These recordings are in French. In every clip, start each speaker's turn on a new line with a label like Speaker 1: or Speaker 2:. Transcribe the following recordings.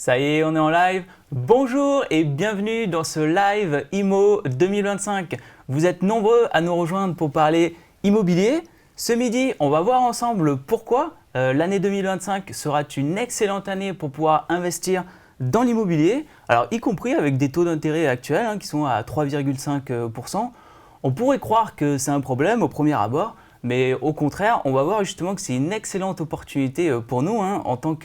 Speaker 1: Ça y est, on est en live. Bonjour et bienvenue dans ce live IMO 2025. Vous êtes nombreux à nous rejoindre pour parler immobilier. Ce midi, on va voir ensemble pourquoi l'année 2025 sera une excellente année pour pouvoir investir dans l'immobilier. Alors, y compris avec des taux d'intérêt actuels qui sont à 3,5%. On pourrait croire que c'est un problème au premier abord, mais au contraire, on va voir justement que c'est une excellente opportunité pour nous en tant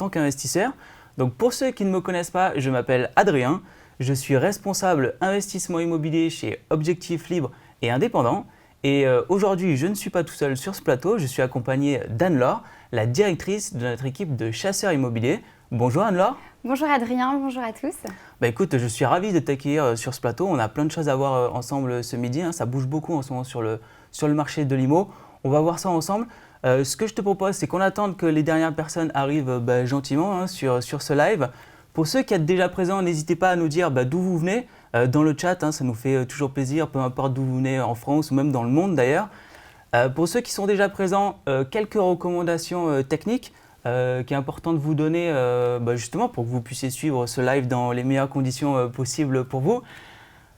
Speaker 1: qu'investisseurs. Donc pour ceux qui ne me connaissent pas, je m'appelle Adrien, je suis responsable investissement immobilier chez Objectif Libre et Indépendant. Et aujourd'hui, je ne suis pas tout seul sur ce plateau, je suis accompagné d'Anne-Laure, la directrice de notre équipe de chasseurs immobiliers. Bonjour Anne-Laure.
Speaker 2: Bonjour Adrien, bonjour à tous.
Speaker 1: Écoute, je suis ravi de t'accueillir sur ce plateau. On a plein de choses à voir ensemble ce midi. Ça bouge beaucoup en ce moment sur le marché de l'IMO. On va voir ça ensemble. Ce que je te propose, c'est qu'on attende que les dernières personnes arrivent gentiment sur ce live. Pour ceux qui êtes déjà présents, n'hésitez pas à nous dire d'où vous venez dans le chat. Ça nous fait toujours plaisir, peu importe d'où vous venez en France ou même dans le monde d'ailleurs. Pour ceux qui sont déjà présents, quelques recommandations techniques qui est important de vous donner justement pour que vous puissiez suivre ce live dans les meilleures conditions possibles pour vous.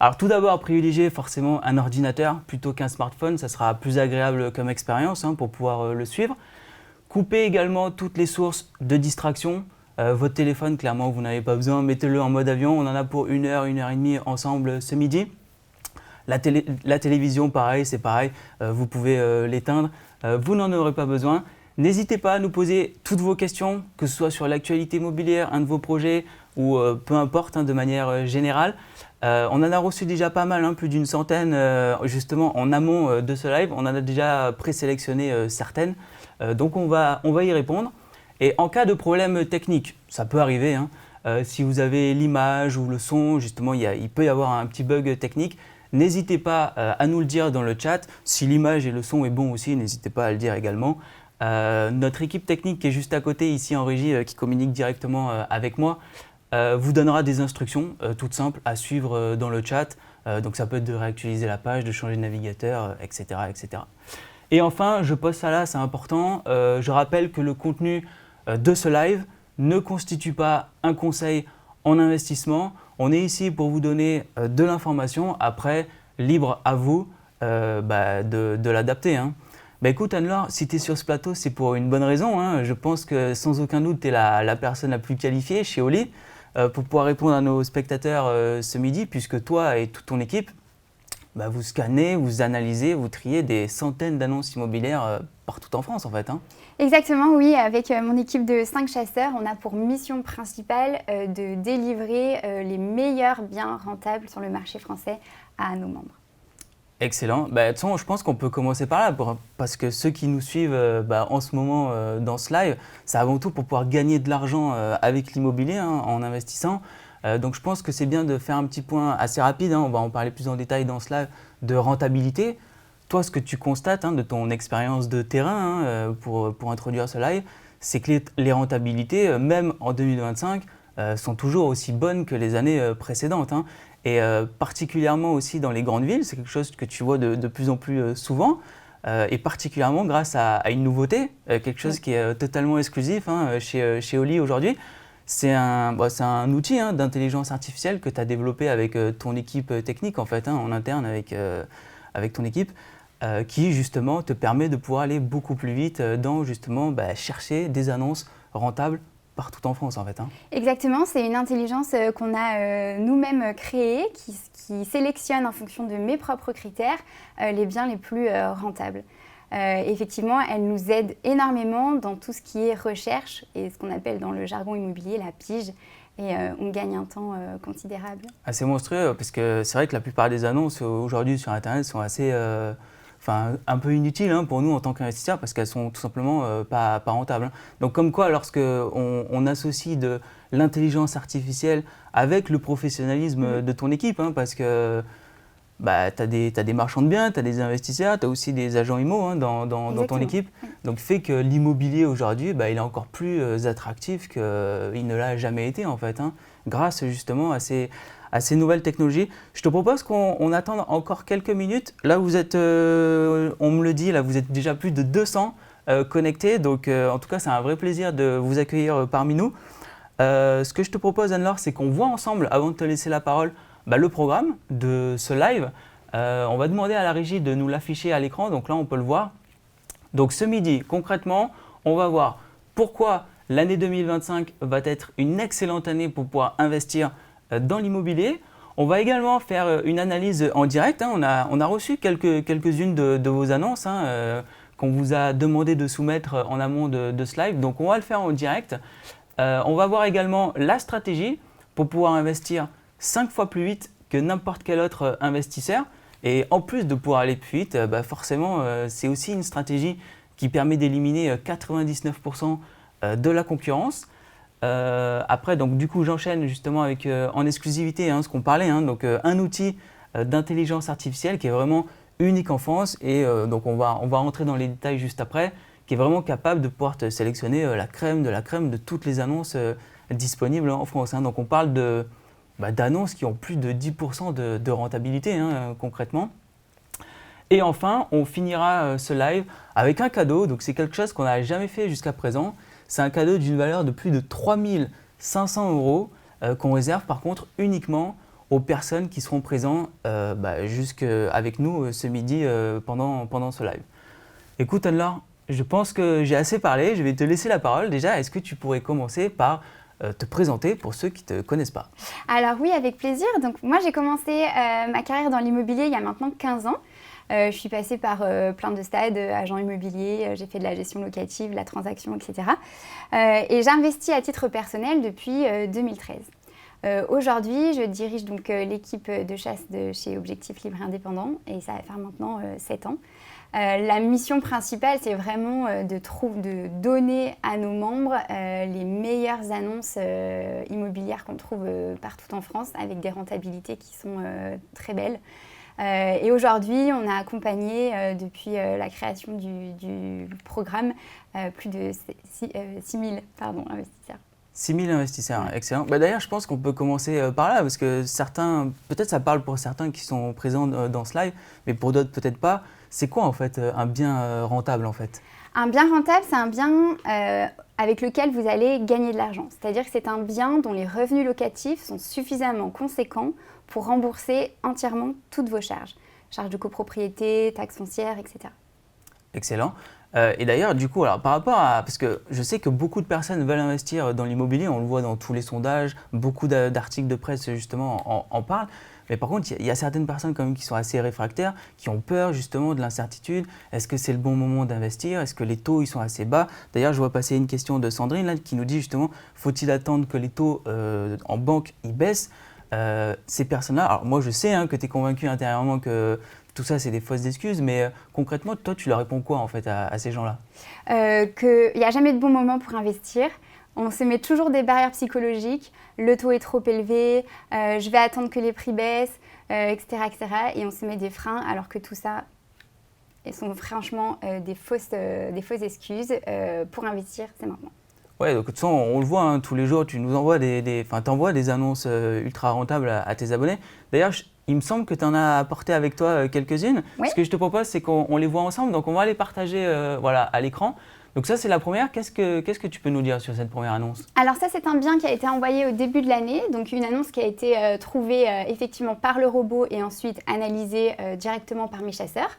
Speaker 1: Alors tout d'abord, privilégiez forcément un ordinateur plutôt qu'un smartphone, ça sera plus agréable comme expérience pour pouvoir le suivre. Coupez également toutes les sources de distraction. Votre téléphone, clairement, vous n'avez pas besoin, mettez-le en mode avion. On en a pour 1 heure et demie ensemble ce midi. La télévision, pareil, c'est pareil, vous pouvez l'éteindre, vous n'en aurez pas besoin. N'hésitez pas à nous poser toutes vos questions, que ce soit sur l'actualité immobilière, un de vos projets ou peu importe, de manière générale. On en a reçu déjà pas mal, plus d'une centaine justement en amont de ce live. On en a déjà présélectionné certaines, donc on va y répondre. Et en cas de problème technique, ça peut arriver, si vous avez l'image ou le son, justement il peut y avoir un petit bug technique. N'hésitez pas à nous le dire dans le chat. Si l'image et le son est bon aussi, n'hésitez pas à le dire également. Notre équipe technique qui est juste à côté ici en régie, qui communique directement avec moi, vous donnera des instructions toutes simples à suivre dans le chat. Donc ça peut être de réactualiser la page, de changer de navigateur, etc., etc. Et enfin, je pose ça là, c'est important. Je rappelle que le contenu de ce live ne constitue pas un conseil en investissement. On est ici pour vous donner de l'information. Après, libre à vous de l'adapter. Écoute Anne-Laure, si tu es sur ce plateau, c'est pour une bonne raison. Je pense que sans aucun doute, tu es la personne la plus qualifiée chez Oli pour pouvoir répondre à nos spectateurs ce midi, puisque toi et toute ton équipe, vous scannez, vous analysez, vous triez des centaines d'annonces immobilières partout en France en fait.
Speaker 2: Exactement, oui. Avec mon équipe de 5 chasseurs, on a pour mission principale de délivrer les meilleurs biens rentables sur le marché français à nos membres.
Speaker 1: Excellent. De toute façon, je pense qu'on peut commencer par là, parce que ceux qui nous suivent en ce moment dans ce live, c'est avant tout pour pouvoir gagner de l'argent avec l'immobilier en investissant. Donc je pense que c'est bien de faire un petit point assez rapide, on va en parler plus en détail dans ce live, de rentabilité. Toi, ce que tu constates de ton expérience de terrain pour introduire ce live, c'est que les rentabilités, même en 2025, sont toujours aussi bonnes que les années précédentes. Et particulièrement aussi dans les grandes villes, c'est quelque chose que tu vois de plus en plus souvent, et particulièrement grâce à une nouveauté, quelque chose qui est totalement exclusif chez Oli aujourd'hui. C'est un outil d'intelligence artificielle que tu as développé avec ton équipe technique en fait, en interne avec ton équipe, qui justement te permet de pouvoir aller beaucoup plus vite dans justement chercher des annonces rentables partout en France en fait.
Speaker 2: Exactement, c'est une intelligence qu'on a nous-mêmes créée qui sélectionne en fonction de mes propres critères les biens les plus rentables. Effectivement, elle nous aide énormément dans tout ce qui est recherche et ce qu'on appelle dans le jargon immobilier la pige. Et on gagne un temps considérable.
Speaker 1: Assez monstrueux parce que c'est vrai que la plupart des annonces aujourd'hui sur Internet sont assez... un peu inutile pour nous en tant qu'investisseurs parce qu'elles sont tout simplement pas rentables. Donc comme quoi, lorsque on associe de l'intelligence artificielle avec le professionnalisme de ton équipe, parce que tu as des marchands de biens, tu as des investisseurs, tu as aussi des agents IMO dans ton équipe. Donc fait que l'immobilier aujourd'hui, il est encore plus attractif qu'il ne l'a jamais été en fait, grâce justement à ces nouvelles technologies. Je te propose qu'on attende encore quelques minutes. Là, vous êtes, on me le dit, là, vous êtes déjà plus de 200 connectés. Donc, en tout cas, c'est un vrai plaisir de vous accueillir parmi nous. Ce que je te propose, Anne-Laure, c'est qu'on voit ensemble, avant de te laisser la parole, le programme de ce live. On va demander à la régie de nous l'afficher à l'écran, donc là on peut le voir. Donc ce midi, concrètement, on va voir pourquoi l'année 2025 va être une excellente année pour pouvoir investir dans l'immobilier. On va également faire une analyse en direct. On a reçu quelques-unes de vos annonces qu'on vous a demandé de soumettre en amont de ce live. Donc on va le faire en direct. On va voir également la stratégie pour pouvoir investir 5 fois plus vite que n'importe quel autre investisseur. Et en plus de pouvoir aller plus vite, forcément, c'est aussi une stratégie qui permet d'éliminer 99% de la concurrence. Après, donc, du coup, j'enchaîne justement avec en exclusivité ce qu'on parlait, donc un outil d'intelligence artificielle qui est vraiment unique en France et donc on va rentrer dans les détails juste après, qui est vraiment capable de pouvoir te sélectionner la crème de toutes les annonces disponibles en France. Donc on parle d'annonces qui ont plus de 10% de rentabilité concrètement. Et enfin, on finira ce live avec un cadeau. Donc c'est quelque chose qu'on n'a jamais fait jusqu'à présent. C'est un cadeau d'une valeur de plus de 3 500 € qu'on réserve par contre uniquement aux personnes qui seront présentes avec nous ce midi pendant ce live. Écoute Anne-Laure, je pense que j'ai assez parlé. Je vais te laisser la parole. Déjà, est-ce que tu pourrais commencer par te présenter pour ceux qui ne te connaissent pas?
Speaker 2: Alors oui, avec plaisir. Donc moi, j'ai commencé ma carrière dans l'immobilier il y a maintenant 15 ans. Je suis passée par plein de stades, agent immobilier, j'ai fait de la gestion locative, la transaction, etc. Et j'investis à titre personnel depuis 2013. Aujourd'hui, je dirige donc l'équipe de chasse de chez Objectif Libre et Indépendant et ça va faire maintenant 7 ans. La mission principale, c'est vraiment de donner à nos membres les meilleures annonces immobilières qu'on trouve partout en France avec des rentabilités qui sont très belles. Et aujourd'hui, on a accompagné depuis la création du programme plus de 6 000 investisseurs.
Speaker 1: 6 000 investisseurs, excellent. D'ailleurs, je pense qu'on peut commencer par là, parce que certains, peut-être ça parle pour certains qui sont présents dans ce live, mais pour d'autres peut-être pas. C'est quoi en fait un bien rentable en fait?
Speaker 2: Un bien rentable, c'est un bien avec lequel vous allez gagner de l'argent. C'est-à-dire que c'est un bien dont les revenus locatifs sont suffisamment conséquents pour rembourser entièrement toutes vos charges. Charges de copropriété, taxes foncières, etc.
Speaker 1: Excellent. Et d'ailleurs, du coup, alors, par rapport à… Parce que je sais que beaucoup de personnes veulent investir dans l'immobilier, on le voit dans tous les sondages, beaucoup d'articles de presse justement en parlent. Mais par contre, il y a certaines personnes quand même qui sont assez réfractaires, qui ont peur justement de l'incertitude. Est-ce que c'est le bon moment d'investir? Est-ce que les taux ils sont assez bas? D'ailleurs, je vois passer une question de Sandrine là, qui nous dit justement, faut-il attendre que les taux en banque ils baissent? Ces personnes-là, alors moi je sais que tu es convaincu intérieurement que tout ça c'est des fausses excuses, mais concrètement, toi tu leur réponds quoi en fait à ces gens-là?
Speaker 2: Qu'il n'y a jamais de bon moment pour investir. On se met toujours des barrières psychologiques, le taux est trop élevé, je vais attendre que les prix baissent, etc., etc. Et on se met des freins alors que tout ça sont franchement des fausses excuses. Pour investir, c'est maintenant.
Speaker 1: Ouais, donc de toute façon, on le voit tous les jours, tu nous envoies t'envoies des annonces ultra rentables à tes abonnés. D'ailleurs, il me semble que tu en as apporté avec toi quelques-unes.
Speaker 2: Oui.
Speaker 1: Ce que je te propose, c'est qu'on les voit ensemble, donc on va les partager à l'écran. Donc ça, c'est la première. Qu'est-ce que tu peux nous dire sur cette première annonce?
Speaker 2: Alors ça, c'est un bien qui a été envoyé au début de l'année, donc une annonce qui a été trouvée effectivement par le robot et ensuite analysée directement par mes chasseurs.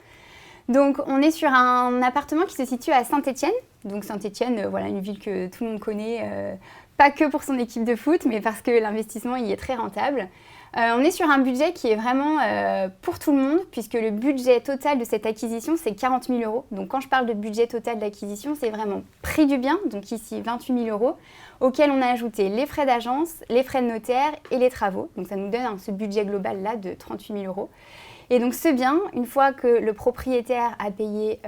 Speaker 2: Donc on est sur un appartement qui se situe à Saint-Étienne. Donc Saint-Étienne, voilà, une ville que tout le monde connaît, pas que pour son équipe de foot, mais parce que l'investissement y est très rentable. On est sur un budget qui est vraiment pour tout le monde, puisque le budget total de cette acquisition, c'est 40 000 €. Donc quand je parle de budget total d'acquisition, c'est vraiment prix du bien, donc ici 28 000 €, auquel on a ajouté les frais d'agence, les frais de notaire et les travaux. Donc ça nous donne ce budget global-là de 38 000 €. Et donc ce bien, une fois que le propriétaire a payé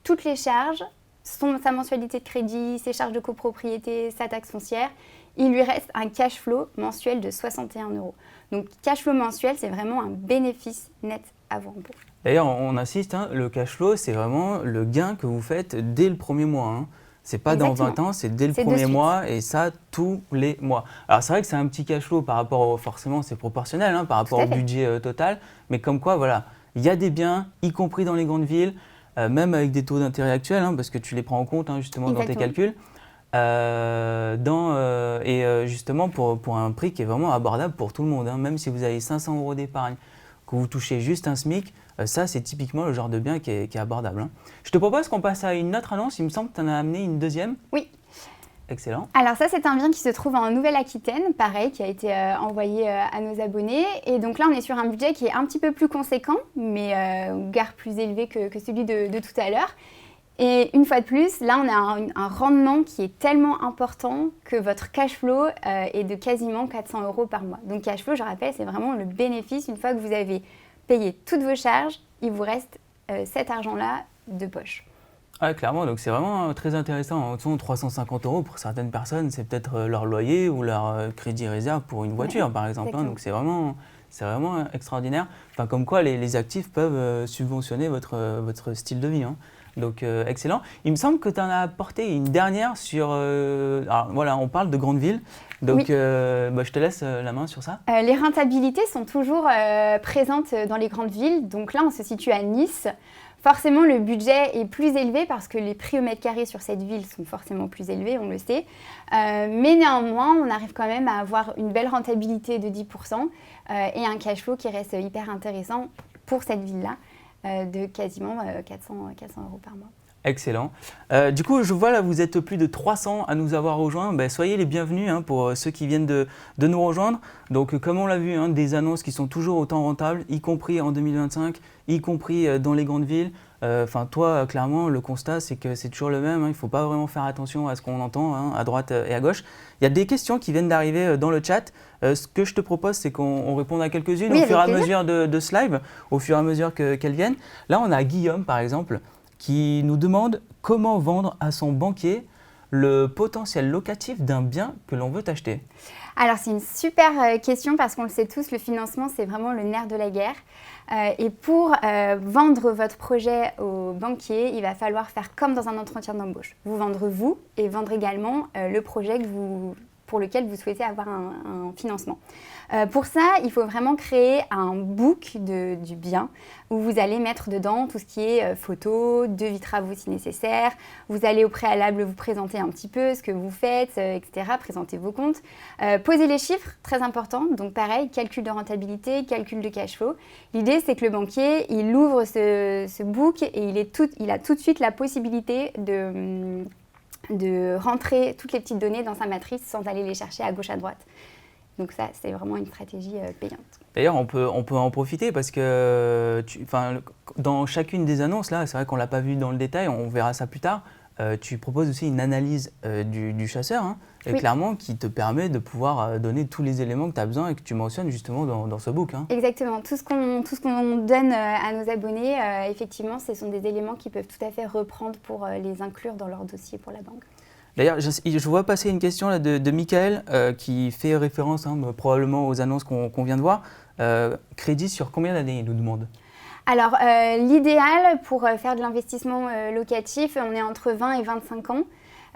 Speaker 2: toutes les charges, sa mensualité de crédit, ses charges de copropriété, sa taxe foncière, il lui reste un cash flow mensuel de 61 €. Donc cash flow mensuel, c'est vraiment un bénéfice net à vos impôts.
Speaker 1: D'ailleurs, on insiste, le cash flow, c'est vraiment le gain que vous faites dès le premier mois. C'est pas
Speaker 2: Exactement.
Speaker 1: Dans 20 ans, c'est dès le premier mois et ça tous les mois. Alors c'est vrai que c'est un petit cash flow par rapport forcément c'est proportionnel par rapport au budget total, mais comme quoi voilà, il y a des biens, y compris dans les grandes villes, même avec des taux d'intérêt actuels, parce que tu les prends en compte justement dans tes calculs. Justement pour un prix qui est vraiment abordable pour tout le monde, hein. Même si vous avez 500 € d'épargne, que vous touchez juste un SMIC, ça c'est typiquement le genre de bien qui est abordable, hein. Je te propose qu'on passe à une autre annonce, il me semble que tu en as amené une deuxième.
Speaker 2: Oui.
Speaker 1: Excellent.
Speaker 2: Alors ça, c'est un bien qui se trouve en Nouvelle-Aquitaine, pareil, qui a été envoyé à nos abonnés. Et donc là, on est sur un budget qui est un petit peu plus conséquent, mais guère plus élevé que celui de tout à l'heure. Et une fois de plus, là, on a un rendement qui est tellement important que votre cash flow est de quasiment 400 € par mois. Donc cash flow, je rappelle, c'est vraiment le bénéfice. Une fois que vous avez payé toutes vos charges, il vous reste cet argent-là de poche.
Speaker 1: Ouais, clairement, donc c'est vraiment très intéressant. En dessous, 350 € pour certaines personnes, c'est peut-être leur loyer ou leur crédit réserve pour une voiture, par exemple, hein. Donc c'est vraiment extraordinaire. Enfin, comme quoi, les actifs peuvent subventionner votre style de vie, hein. Donc excellent. Il me semble que tu en as apporté une dernière sur… alors voilà, on parle de grandes villes. Donc
Speaker 2: oui.
Speaker 1: Je te laisse la main sur ça.
Speaker 2: Les rentabilités sont toujours présentes dans les grandes villes. Donc là, on se situe à Nice. Forcément, le budget est plus élevé parce que les prix au mètre carré sur cette ville sont forcément plus élevés, on le sait. Mais néanmoins, on arrive quand même à avoir une belle rentabilité de 10% et un cash flow qui reste hyper intéressant pour cette ville-là, de quasiment 400 € par mois.
Speaker 1: Excellent. Du coup, je vois là, vous êtes plus de 300 à nous avoir rejoints. Soyez les bienvenus, hein, pour ceux qui viennent de nous rejoindre. Donc, comme on l'a vu, hein, des annonces qui sont toujours autant rentables, y compris en 2025, y compris dans les grandes villes. Enfin, toi, clairement, le constat, c'est que c'est toujours le même, hein. Il ne faut pas vraiment faire attention à ce qu'on entend, hein, à droite et à gauche. Il y a des questions qui viennent d'arriver dans le chat. Ce que je te propose, c'est qu'on réponde à quelques-unes au fur et à mesure de ce live, au fur et à mesure qu'elles viennent. Là, on a Guillaume, par exemple, qui nous demande comment vendre à son banquier le potentiel locatif d'un bien que l'on veut acheter.
Speaker 2: Alors c'est une super question parce qu'on le sait tous, le financement c'est vraiment le nerf de la guerre. Et pour vendre votre projet au banquier, il va falloir faire comme dans un entretien d'embauche. Vous vendre vous et vendre également le projet pour lequel vous souhaitez avoir un financement. Pour ça, il faut vraiment créer un book du bien où vous allez mettre dedans tout ce qui est photos, devis travaux si nécessaire. Vous allez au préalable vous présenter un petit peu ce que vous faites, etc. Présenter vos comptes. Poser les chiffres, très important. Donc pareil, calcul de rentabilité, calcul de cash flow. L'idée, c'est que le banquier, il ouvre ce book et il a tout de suite la possibilité de rentrer toutes les petites données dans sa matrice sans aller les chercher à gauche, à droite. Donc ça, c'est vraiment une stratégie payante.
Speaker 1: D'ailleurs, on peut en profiter parce que dans chacune des annonces, là, c'est vrai qu'on ne l'a pas vu dans le détail, on verra ça plus tard. Tu proposes aussi une analyse du chasseur, hein, oui, clairement, qui te permet de pouvoir donner tous les éléments que tu as besoin et que tu mentionnes justement dans ce book, hein.
Speaker 2: Exactement. Tout ce qu'on donne à nos abonnés, effectivement, ce sont des éléments qu'ils peuvent tout à fait reprendre pour les inclure dans leur dossier pour la banque.
Speaker 1: D'ailleurs, je vois passer une question là, de Michael qui fait référence, hein, probablement aux annonces qu'on vient de voir. Crédit sur combien d'années, il nous demande?
Speaker 2: Alors, l'idéal pour faire de l'investissement locatif, on est entre 20 et 25 ans.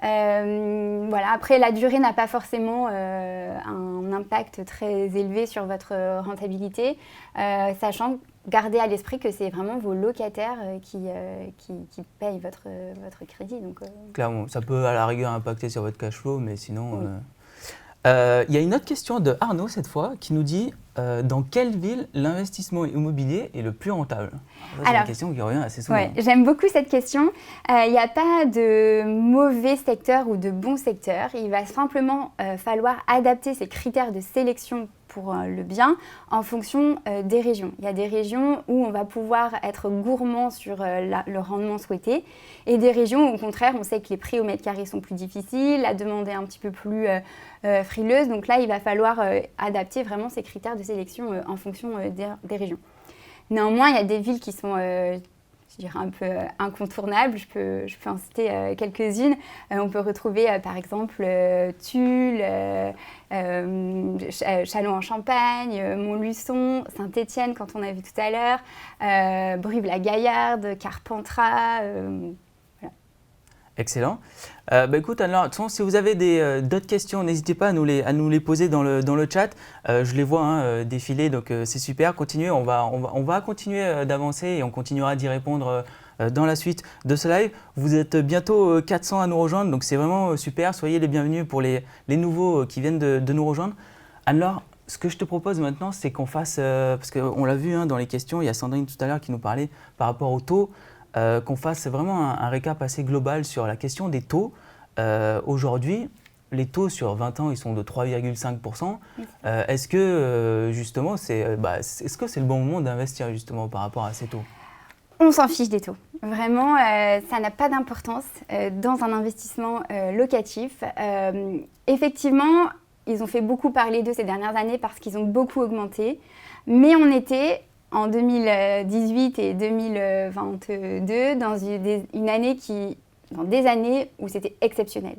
Speaker 2: Voilà. Après, la durée n'a pas forcément un impact très élevé sur votre rentabilité, sachant garder à l'esprit que c'est vraiment vos locataires qui payent votre crédit. Donc,
Speaker 1: clairement, ça peut à la rigueur impacter sur votre cash flow, mais sinon… Oui. Y a une autre question de Arnaud cette fois qui nous dit dans quelle ville l'investissement immobilier est le plus rentable? C'est une question qui revient assez souvent.
Speaker 2: Ouais, j'aime beaucoup cette question. Il n'y a pas de mauvais secteur ou de bon secteur. Il va simplement falloir adapter ces critères de sélection pour le bien en fonction des régions. Il y a des régions où on va pouvoir être gourmand sur le rendement souhaité et des régions où au contraire on sait que les prix au mètre carré sont plus difficiles, la demande est un petit peu plus frileuse. Donc là, il va falloir adapter vraiment ces critères de sélection en fonction des régions. Néanmoins, il y a des villes qui sont je dirais un peu incontournables. Je peux en citer quelques-unes. On peut retrouver par exemple Tulle, Châlons-en-Champagne, Montluçon, Saint-Étienne quand on a vu tout à l'heure, Brive-la-Gaillarde, Carpentras. Voilà.
Speaker 1: Excellent. Écoute, alors, de toute façon, si vous avez d'autres questions, n'hésitez pas à nous les poser dans le chat. Je les vois, hein, défiler, donc c'est super. Continuez, on va continuer d'avancer et on continuera d'y répondre dans la suite de ce live. Vous êtes bientôt 400 à nous rejoindre, donc c'est vraiment super. Soyez les bienvenus pour les nouveaux qui viennent de nous rejoindre. Anne-Laure, ce que je te propose maintenant, c'est qu'on fasse, parce qu'on l'a vu dans les questions, il y a Sandrine tout à l'heure qui nous parlait par rapport aux taux, qu'on fasse vraiment un récap assez global sur la question des taux. Aujourd'hui, les taux sur 20 ans, ils sont de 3,5%. Est-ce que justement, est-ce que c'est le bon moment d'investir justement par rapport à ces taux?
Speaker 2: On s'en fiche des taux. Vraiment, ça n'a pas d'importance dans un investissement locatif. Effectivement, ils ont fait beaucoup parler d'eux ces dernières années parce qu'ils ont beaucoup augmenté. Mais on était en 2018 et 2022 dans une année dans des années où c'était exceptionnel.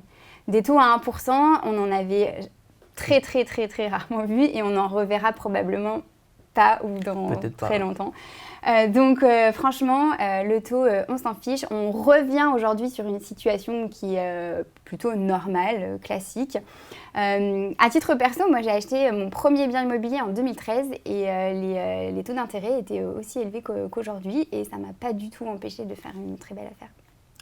Speaker 2: Des taux à 1%, on en avait très rarement vu et on n'en reverra probablement pas ou dans très longtemps. Donc franchement, le taux, on s'en fiche. On revient aujourd'hui sur une situation qui est plutôt normale, classique. À titre perso, moi j'ai acheté mon premier bien immobilier en 2013 et les taux d'intérêt étaient aussi élevés qu'aujourd'hui et ça ne m'a pas du tout empêché de faire une très belle affaire.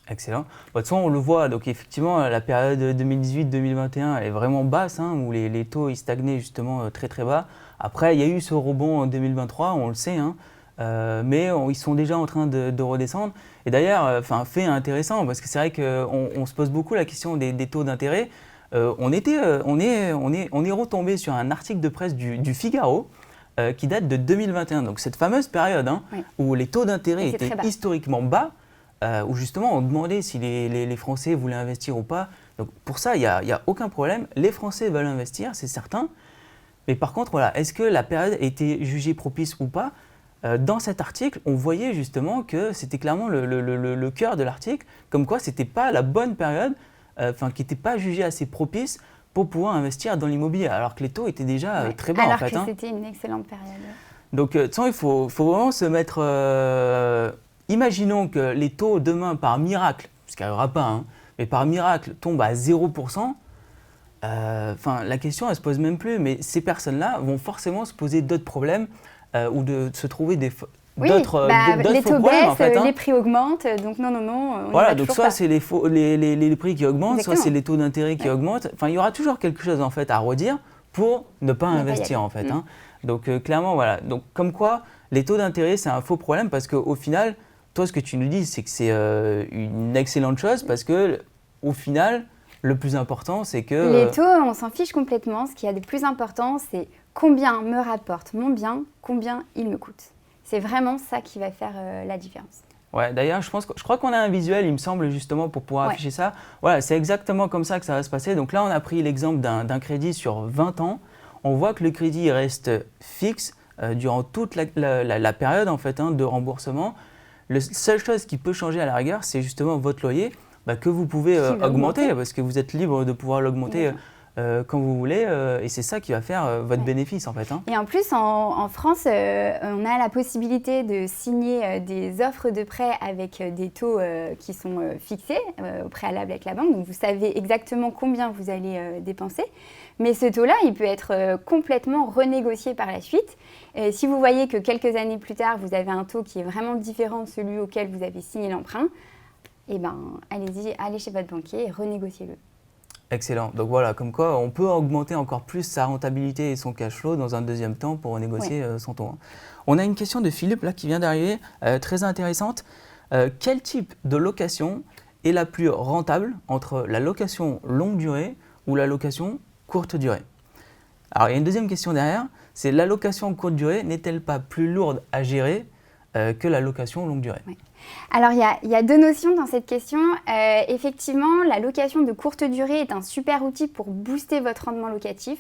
Speaker 1: Excellent. De toute façon, on le voit, donc effectivement, la période 2018-2021 est vraiment basse, où les taux ils stagnaient justement très bas. Après, il y a eu ce rebond en 2023, on le sait, mais ils sont déjà en train de redescendre. Et d'ailleurs, fait intéressant, parce que c'est vrai qu'on se pose beaucoup la question des taux d'intérêt. On est retombé sur un article de presse du Figaro qui date de 2021, donc cette fameuse période où les taux d'intérêt étaient historiquement bas. Où justement on demandait si les Français voulaient investir ou pas. Donc pour ça, il n'y a aucun problème. Les Français veulent investir, c'est certain. Mais par contre, voilà, est-ce que la période a été jugée propice ou pas? Dans cet article, on voyait justement que c'était clairement le cœur de l'article, comme quoi ce n'était pas la bonne période, qui n'était pas jugée assez propice pour pouvoir investir dans l'immobilier, alors que les taux étaient déjà très bas
Speaker 2: alors
Speaker 1: en fait.
Speaker 2: Alors que c'était une excellente période.
Speaker 1: Donc de toute façon, il faut vraiment se mettre... Imaginons que les taux demain, par miracle, ce qui n'arrivera pas, mais par miracle, tombent à 0%, la question, elle ne se pose même plus, mais ces personnes-là vont forcément se poser d'autres problèmes ou de se trouver d'autres
Speaker 2: les taux
Speaker 1: problèmes,
Speaker 2: baissent,
Speaker 1: en fait,
Speaker 2: les prix augmentent, donc non.
Speaker 1: Voilà, donc soit c'est les prix qui augmentent,
Speaker 2: Exactement.
Speaker 1: soit c'est les taux d'intérêt qui augmentent. Enfin, il y aura toujours quelque chose en fait à redire pour ne pas investir en fait. Donc clairement, voilà. Donc comme quoi, les taux d'intérêt, c'est un faux problème parce qu'au final, toi, ce que tu nous dis, c'est que c'est une excellente chose parce que au final, le plus important, c'est que...
Speaker 2: Les taux, on s'en fiche complètement. Ce qu'il y a de plus important, c'est combien me rapporte mon bien, combien il me coûte. C'est vraiment ça qui va faire la différence.
Speaker 1: Ouais, d'ailleurs, je crois qu'on a un visuel, il me semble, justement, pour pouvoir afficher ça. Voilà, c'est exactement comme ça que ça va se passer. Donc là, on a pris l'exemple d'un crédit sur 20 ans. On voit que le crédit reste fixe durant toute la période en fait, de remboursement. La seule chose qui peut changer à la rigueur, c'est justement votre loyer que vous pouvez augmenter parce que vous êtes libre de pouvoir l'augmenter quand vous voulez et c'est ça qui va faire votre bénéfice en fait.
Speaker 2: Et en plus, en France, on a la possibilité de signer des offres de prêt avec des taux qui sont fixés au préalable avec la banque. Donc vous savez exactement combien vous allez dépenser. Mais ce taux-là, il peut être complètement renégocié par la suite. Et si vous voyez que quelques années plus tard, vous avez un taux qui est vraiment différent de celui auquel vous avez signé l'emprunt, allez-y, allez chez votre banquier et renégociez-le.
Speaker 1: Excellent. Donc voilà, comme quoi on peut augmenter encore plus sa rentabilité et son cash flow dans un deuxième temps pour renégocier son taux. On a une question de Philippe là, qui vient d'arriver, très intéressante. Quel type de location est la plus rentable entre la location longue durée ou la location courte durée? Alors il y a une deuxième question derrière, c'est la location courte durée n'est-elle pas plus lourde à gérer que la location longue durée?
Speaker 2: Alors, il y a deux notions dans cette question. Effectivement, la location de courte durée est un super outil pour booster votre rendement locatif.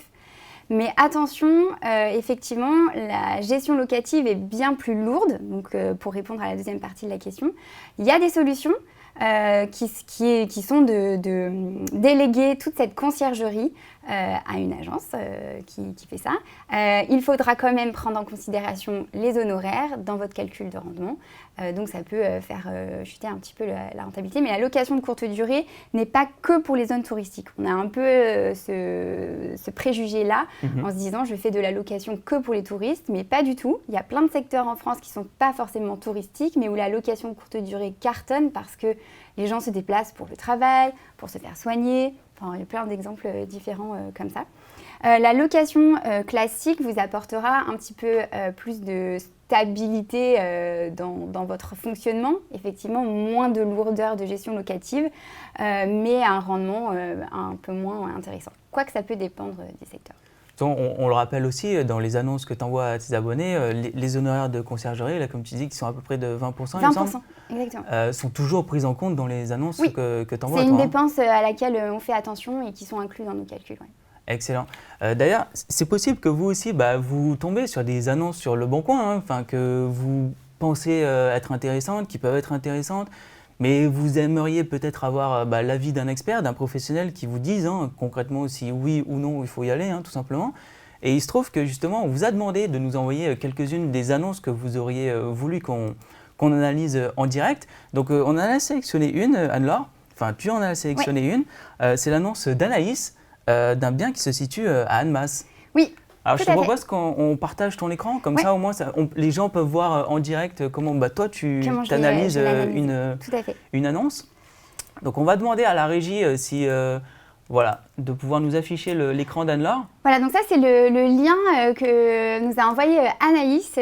Speaker 2: Mais attention, effectivement, la gestion locative est bien plus lourde. Donc, pour répondre à la deuxième partie de la question, il y a des solutions. qui sont de déléguer toute cette conciergerie à une agence qui fait ça. Il faudra quand même prendre en considération les honoraires dans votre calcul de rendement. Donc ça peut faire chuter un petit peu la rentabilité. Mais la location de courte durée n'est pas que pour les zones touristiques. On a un peu ce préjugé-là en se disant je fais de la location que pour les touristes, mais pas du tout. Il y a plein de secteurs en France qui ne sont pas forcément touristiques, mais où la location de courte durée cartonne parce que les gens se déplacent pour le travail, pour se faire soigner. Enfin, il y a plein d'exemples différents comme ça. La location classique vous apportera un petit peu plus de stabilité dans votre fonctionnement, effectivement moins de lourdeur de gestion locative, mais un rendement un peu moins intéressant. Quoique ça peut dépendre des secteurs.
Speaker 1: On le rappelle aussi, dans les annonces que tu envoies à tes abonnés, les honoraires de conciergerie, là, comme tu dis, qui sont à peu près de 20%,
Speaker 2: 20%,
Speaker 1: il me semble,
Speaker 2: exactement.
Speaker 1: sont toujours prises en compte dans les annonces que tu envoies.
Speaker 2: C'est une dépense à laquelle on fait attention et qui sont inclus dans nos calculs. Ouais.
Speaker 1: Excellent. D'ailleurs, c'est possible que vous aussi, vous tombez sur des annonces sur Le Bon Coin, que vous pensez être intéressantes, qui peuvent être intéressantes, mais vous aimeriez peut-être avoir l'avis d'un expert, d'un professionnel qui vous dise concrètement si oui ou non il faut y aller, tout simplement. Et il se trouve que justement, on vous a demandé de nous envoyer quelques-unes des annonces que vous auriez voulu qu'on analyse en direct. Donc on en a sélectionné une, Anne-Laure, enfin tu en as sélectionné une, c'est l'annonce d'Anaïs, d'un bien qui se situe à Annemasse.
Speaker 2: Oui.
Speaker 1: Alors je te propose qu'on partage ton écran, comme ça au moins les gens peuvent voir en direct comment toi tu analyses une annonce. Donc on va demander à la régie de pouvoir nous afficher l'écran d'Anne-Laure.
Speaker 2: Voilà, donc ça c'est le lien que nous a envoyé Anaïs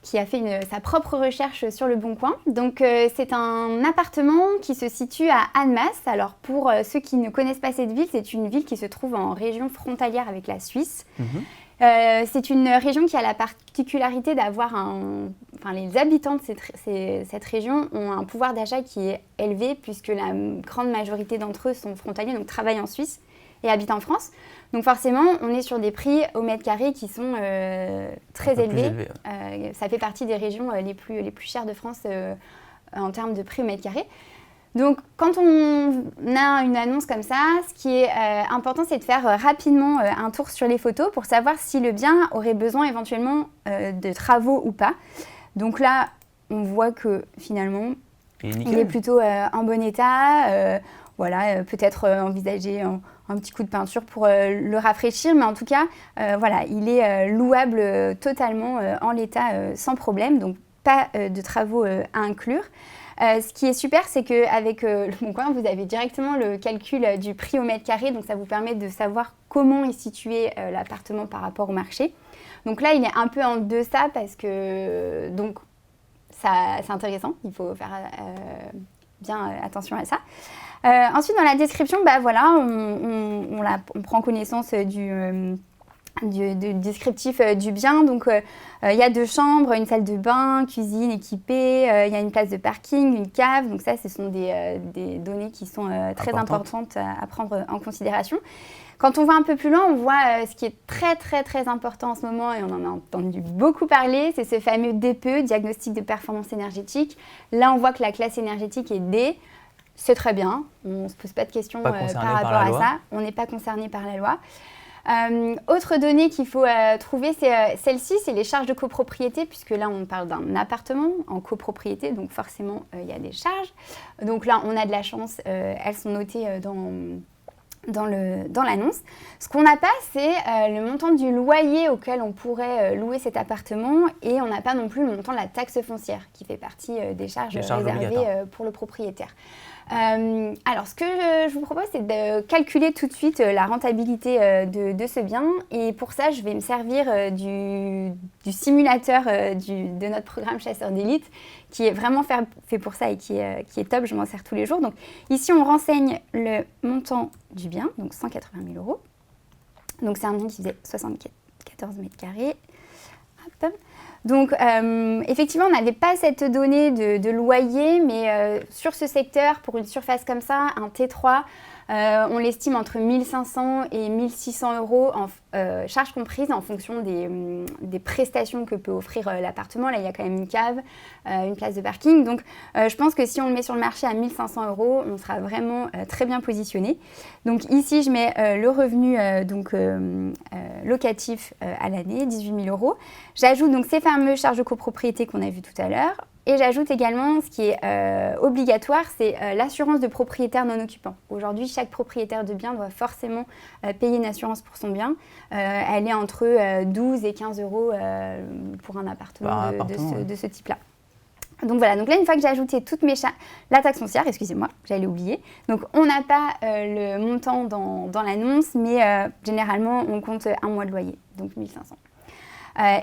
Speaker 2: qui a fait sa propre recherche sur Le Bon Coin. Donc c'est un appartement qui se situe à Annemasse. Alors pour ceux qui ne connaissent pas cette ville, c'est une ville qui se trouve en région frontalière avec la Suisse. C'est une région qui a la particularité d'avoir les habitants de cette région ont un pouvoir d'achat qui est élevé puisque la grande majorité d'entre eux sont frontaliers, donc travaillent en Suisse et habitent en France. Donc forcément, on est sur des prix au mètre carré qui sont très élevés. Ça fait partie des régions les plus chères de France en termes de prix au mètre carré. Donc, quand on a une annonce comme ça, ce qui est important, c'est de faire rapidement un tour sur les photos pour savoir si le bien aurait besoin éventuellement de travaux ou pas. Donc là, on voit que finalement, il est plutôt en bon état. Peut-être envisager un petit coup de peinture pour le rafraîchir, mais en tout cas, il est louable totalement en l'état sans problème, donc pas de travaux à inclure. Ce qui est super, c'est qu'avec Le Bon Coin, vous avez directement le calcul du prix au mètre carré, donc ça vous permet de savoir comment est situé l'appartement par rapport au marché. Donc là, il est un peu en deçà parce que c'est intéressant, il faut faire bien attention à ça. Ensuite, dans la description, on prend connaissance du descriptif du bien. Donc, il y a 2 chambres, une salle de bain, cuisine équipée, il y a une place de parking, une cave. Donc ça, ce sont des données qui sont très importantes à prendre en considération. Quand on va un peu plus loin, on voit ce qui est très, très, très important en ce moment, et on en a entendu beaucoup parler, c'est ce fameux DPE, diagnostic de performance énergétique. Là, on voit que la classe énergétique est D. C'est très bien, on ne se pose pas de questions par rapport à ça. On n'est pas concerné par la loi. Autre donnée qu'il faut trouver, c'est celle-ci, c'est les charges de copropriété, puisque là on parle d'un appartement en copropriété, donc forcément il y a des charges. Donc là on a de la chance, elles sont notées dans l'annonce. Ce qu'on n'a pas, c'est le montant du loyer auquel on pourrait louer cet appartement, et on n'a pas non plus le montant de la taxe foncière qui fait partie des charges réservées pour le propriétaire. Alors, ce que je vous propose, c'est de calculer tout de suite la rentabilité de ce bien. Et pour ça, je vais me servir du simulateur de notre programme Chasseur d'élite, qui est vraiment fait pour ça et qui est top. Je m'en sers tous les jours. Donc, ici, on renseigne le montant du bien, donc 180 000 €. Donc, c'est un bien qui faisait 74 mètres carrés. Hop. Donc, effectivement, on n'avait pas cette donnée de loyer, mais sur ce secteur, pour une surface comme ça, un T3, On l'estime entre 1 500 et 1 600 euros en charges comprises en fonction des prestations que peut offrir l'appartement. Là, il y a quand même une cave, une place de parking. Donc, je pense que si on le met sur le marché à 1 500 euros, on sera vraiment très bien positionné. Donc ici, je mets le revenu locatif à l'année, 18 000 euros. J'ajoute donc ces fameuses charges de copropriété qu'on a vues tout à l'heure. Et j'ajoute également, ce qui est obligatoire, c'est l'assurance de propriétaire non occupant. Aujourd'hui, chaque propriétaire de bien doit forcément payer une assurance pour son bien. Elle est entre 12 et 15 euros pour un appartement de ce type-là. Donc voilà, donc là, une fois que j'ai ajouté toutes mes la taxe foncière, excusez-moi, j'allais oublier. Donc on n'a pas le montant dans l'annonce, mais généralement, on compte un mois de loyer, donc 1 500.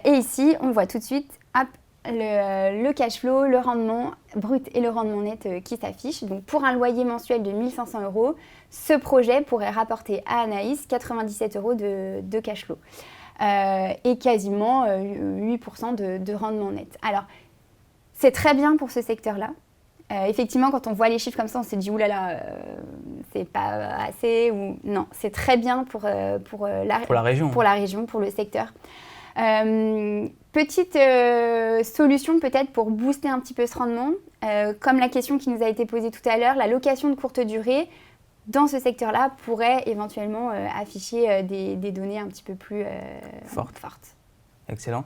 Speaker 2: Et ici, on voit tout de suite, hop, le cash flow, le rendement brut et le rendement net qui s'affichent. Donc pour un loyer mensuel de 1 500 euros, ce projet pourrait rapporter à Anaïs 97 euros de cash flow et quasiment 8% de rendement net. Alors, c'est très bien pour ce secteur-là. Effectivement, quand on voit les chiffres comme ça, on s'est dit « oulala, c'est pas assez » ou non, c'est très bien pour la région, pour le secteur. Petite solution peut-être pour booster un petit peu ce rendement, comme la question qui nous a été posée tout à l'heure, la location de courte durée dans ce secteur-là pourrait éventuellement afficher des données un petit peu plus fortes.
Speaker 1: Excellent.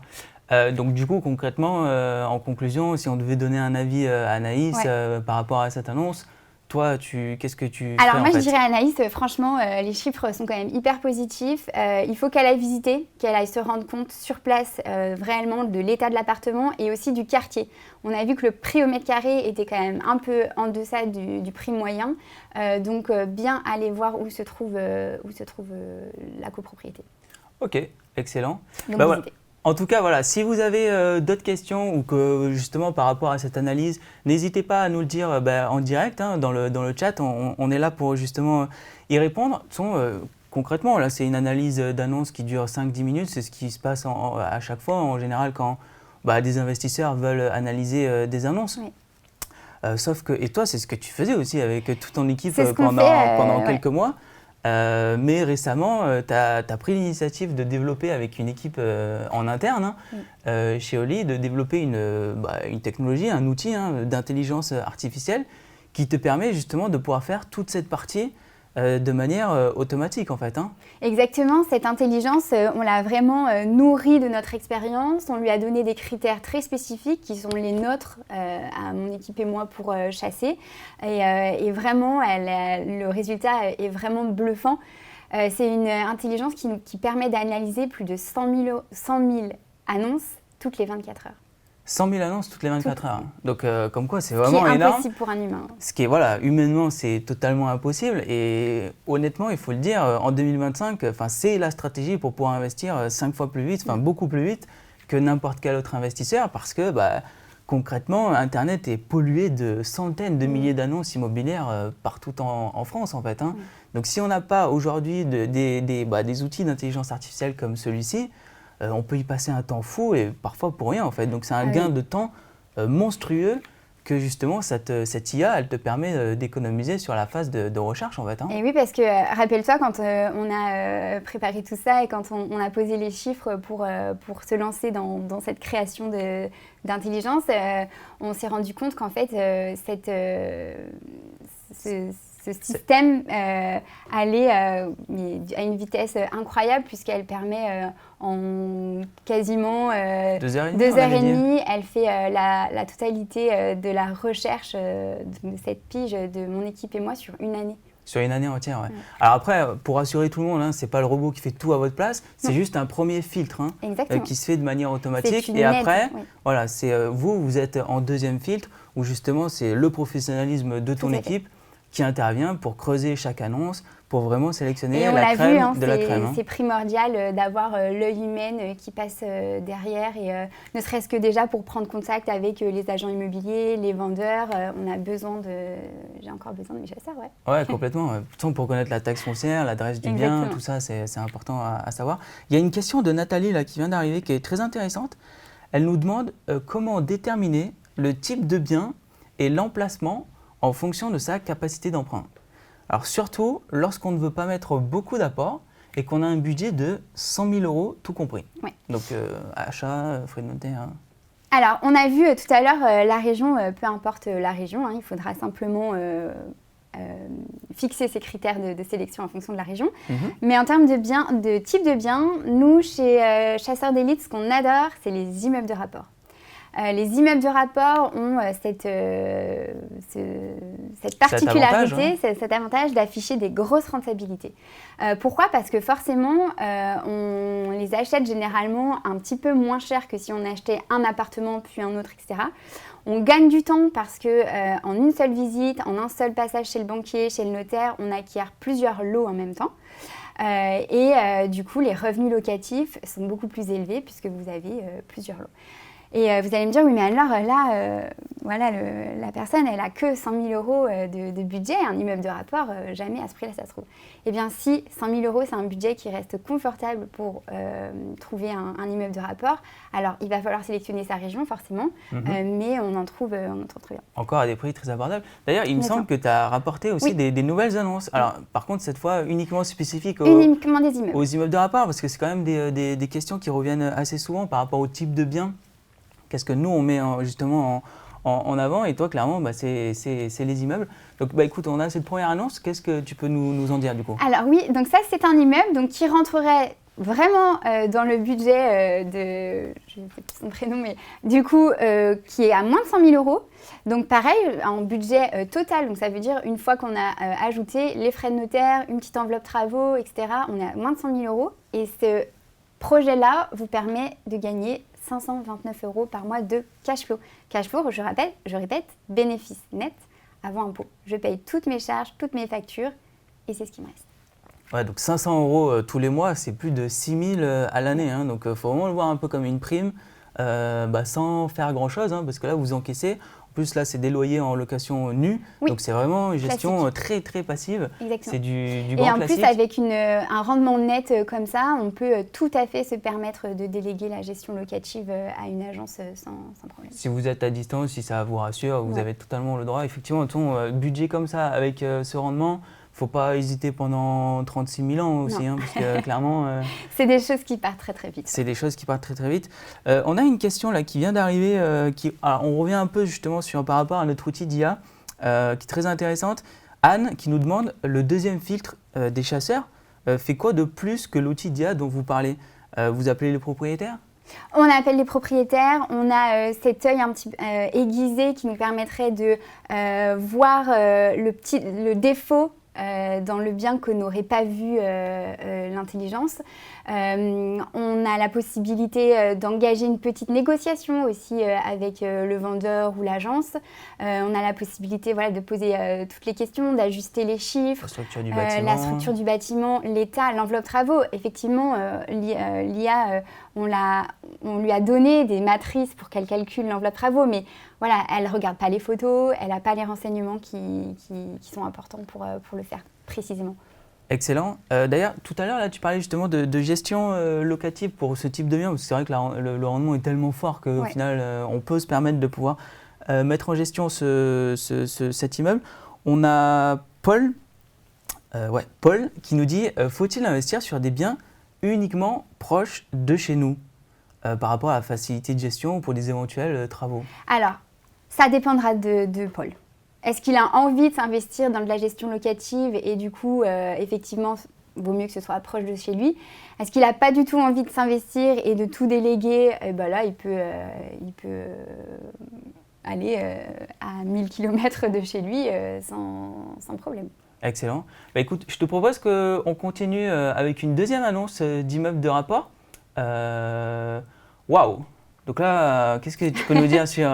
Speaker 1: Donc du coup, concrètement, en conclusion, si on devait donner un avis à Anaïs par rapport à cette annonce, toi, qu'est-ce que tu ferais?
Speaker 2: Alors moi, je dirais à Anaïs, franchement, les chiffres sont quand même hyper positifs. Il faut qu'elle aille visiter, qu'elle aille se rendre compte sur place réellement de l'état de l'appartement et aussi du quartier. On a vu que le prix au mètre carré était quand même un peu en deçà du prix moyen. Donc bien aller voir où se trouve la copropriété.
Speaker 1: Ok, excellent.
Speaker 2: Donc
Speaker 1: voilà. En tout cas, voilà, si vous avez d'autres questions ou que justement par rapport à cette analyse, n'hésitez pas à nous le dire en direct, dans le chat. On est là pour justement y répondre. Concrètement, là, c'est une analyse d'annonce qui dure 5-10 minutes. C'est ce qui se passe à chaque fois, en général, quand des investisseurs veulent analyser des annonces. Oui. Sauf que, et toi, c'est ce que tu faisais aussi avec toute ton équipe pendant quelques mois. Mais récemment, tu as pris l'initiative de développer avec une équipe en interne chez Oli, de développer une technologie, un outil d'intelligence artificielle qui te permet justement de pouvoir faire toute cette partie de manière automatique en fait.
Speaker 2: Exactement, cette intelligence, on l'a vraiment nourrie de notre expérience, on lui a donné des critères très spécifiques qui sont les nôtres à mon équipe et moi pour chasser et vraiment le résultat est vraiment bluffant. C'est une intelligence qui permet d'analyser plus de 100 000 annonces toutes les 24 heures.
Speaker 1: 100 000 annonces toutes les 24 heures. Donc, comme quoi, c'est vraiment énorme.
Speaker 2: Ce qui est impossible pour un humain.
Speaker 1: Ce qui est, humainement, c'est totalement impossible. Et honnêtement, il faut le dire, en 2025, c'est la stratégie pour pouvoir investir 5 fois plus vite, beaucoup plus vite que n'importe quel autre investisseur. Parce que, concrètement, Internet est pollué de centaines de milliers d'annonces immobilières partout en France, en fait. Donc, si on n'a pas aujourd'hui des outils d'intelligence artificielle comme celui-ci, on peut y passer un temps fou et parfois pour rien en fait. Donc c'est un gain de temps monstrueux que justement cette IA, elle te permet d'économiser sur la phase de recherche en fait.
Speaker 2: Et oui, parce que rappelle-toi quand on a préparé tout ça et quand on a posé les chiffres pour se lancer dans cette création d'intelligence, on s'est rendu compte qu'en fait ce système allait à une vitesse incroyable puisqu'elle permet en quasiment
Speaker 1: 2 heures et
Speaker 2: demie, elle fait la totalité de la recherche de cette pige de mon équipe et moi sur une année.
Speaker 1: Sur une année entière, ouais. Alors après, pour rassurer tout le monde, c'est pas le robot qui fait tout à votre place, c'est juste un premier filtre qui se fait de manière automatique. Et après, c'est vous êtes en deuxième filtre où justement c'est le professionnalisme de ton équipe qui intervient pour creuser chaque annonce, pour vraiment sélectionner la crème de la crème.
Speaker 2: C'est primordial d'avoir l'œil humain qui passe derrière et ne serait-ce que déjà pour prendre contact avec les agents immobiliers, les vendeurs, on a besoin j'ai encore besoin de mes chasseurs,
Speaker 1: Ouais, complètement. Pour connaître la taxe foncière, l'adresse du bien, tout ça, c'est important à savoir. Il y a une question de Nathalie là, qui vient d'arriver qui est très intéressante. Elle nous demande comment déterminer le type de bien et l'emplacement en fonction de sa capacité d'emprunt. Alors surtout lorsqu'on ne veut pas mettre beaucoup d'apports et qu'on a un budget de 100 000 € tout compris.
Speaker 2: Oui.
Speaker 1: Donc achat, frais de notaire.
Speaker 2: Alors, on a vu tout à l'heure la région, peu importe la région, il faudra simplement fixer ses critères de sélection en fonction de la région. Mais en termes de type de biens, nous, chez Chasseurs d'Élite, ce qu'on adore, c'est les immeubles de rapport. Les immeubles de rapport ont cette particularité, cet avantage d'afficher des grosses rentabilités. Pourquoi ? Parce que forcément, on les achète généralement un petit peu moins cher que si on achetait un appartement puis un autre, etc. On gagne du temps parce que en une seule visite, en un seul passage chez le banquier, chez le notaire, on acquiert plusieurs lots en même temps. Du coup, les revenus locatifs sont beaucoup plus élevés puisque vous avez plusieurs lots. Et vous allez me dire, oui, mais alors là, la personne, elle n'a que 100 000 € de budget, un immeuble de rapport, jamais à ce prix-là, ça se trouve. Eh bien, si 100 000 €, c'est un budget qui reste confortable pour trouver un immeuble de rapport, alors il va falloir sélectionner sa région, forcément, mais on en trouve très bien.
Speaker 1: Encore à des prix très abordables. D'ailleurs, il me semble que tu as rapporté aussi des nouvelles annonces. Alors, par contre, cette fois, uniquement spécifiques
Speaker 2: uniquement des immeubles.
Speaker 1: Aux immeubles de rapport, parce que c'est quand même des questions qui reviennent assez souvent par rapport au type de bien. Qu'est-ce que nous, on met justement en avant? Et toi, clairement, c'est les immeubles. Donc, écoute, on a cette première annonce. Qu'est-ce que tu peux nous en dire, du coup?
Speaker 2: Alors oui, donc ça, c'est un immeuble qui rentrerait vraiment dans le budget je ne sais plus son prénom, mais du coup, qui est à moins de 100 000 €. Donc pareil, en budget total, donc ça veut dire une fois qu'on a ajouté les frais de notaire, une petite enveloppe travaux, etc., on est à moins de 100 000 €. Et ce projet-là vous permet de gagner 529 € par mois de cash flow. Cash flow, je répète, bénéfice net avant impôt. Je paye toutes mes charges, toutes mes factures et c'est ce qui me reste.
Speaker 1: Ouais, donc 500 € tous les mois, c'est plus de 6 000 à l'année. Donc il faut vraiment le voir un peu comme une prime, sans faire grand-chose, parce que là, vous encaissez. En plus, là, c'est des loyers en location nue. Oui. Donc c'est vraiment une gestion très, très passive.
Speaker 2: Exactement.
Speaker 1: C'est du grand classique.
Speaker 2: Et en plus, avec un rendement net comme ça, on peut tout à fait se permettre de déléguer la gestion locative à une agence sans problème.
Speaker 1: Si vous êtes à distance, si ça vous rassure, vous avez totalement le droit. Effectivement, ton budget comme ça, avec ce rendement, il ne faut pas hésiter pendant 36 000 ans aussi, parce que clairement…
Speaker 2: c'est des choses qui partent très très vite.
Speaker 1: C'est des choses qui partent très très vite. On a une question là qui vient d'arriver, alors on revient un peu justement par rapport à notre outil d'IA, qui est très intéressante. Anne qui nous demande, le deuxième filtre des chasseurs fait quoi de plus que l'outil d'IA dont vous parlez? Vous appelez les propriétaires?
Speaker 2: On appelle les propriétaires, on a cet œil un petit aiguisé qui nous permettrait de voir le défaut dans le bien que n'aurait pas vu l'intelligence. On a la possibilité d'engager une petite négociation aussi avec le vendeur ou l'agence. On a la possibilité de poser toutes les questions, d'ajuster les chiffres, la structure du bâtiment, l'état, l'enveloppe travaux. Effectivement, l'IA, on lui a donné des matrices pour qu'elle calcule l'enveloppe travaux, mais voilà, elle ne regarde pas les photos, elle n'a pas les renseignements qui sont importants pour le faire précisément.
Speaker 1: Excellent. D'ailleurs, tout à l'heure, là, tu parlais justement de gestion locative pour ce type de bien, parce que c'est vrai que le rendement est tellement fort qu'au final, on peut se permettre de pouvoir mettre en gestion cet immeuble. On a Paul qui nous dit faut-il investir sur des biens uniquement proches de chez nous par rapport à la facilité de gestion pour des éventuels travaux?
Speaker 2: Alors, ça dépendra de Paul. Est-ce qu'il a envie de s'investir dans de la gestion locative et du coup, effectivement, vaut mieux que ce soit proche de chez lui? Est-ce qu'il n'a pas du tout envie de s'investir et de tout déléguer? Là, il peut aller à 1000 km de chez lui sans problème.
Speaker 1: Excellent. Écoute, je te propose qu'on continue avec une deuxième annonce d'immeuble de rapport. Waouh! Donc là, qu'est-ce que tu peux nous dire sur…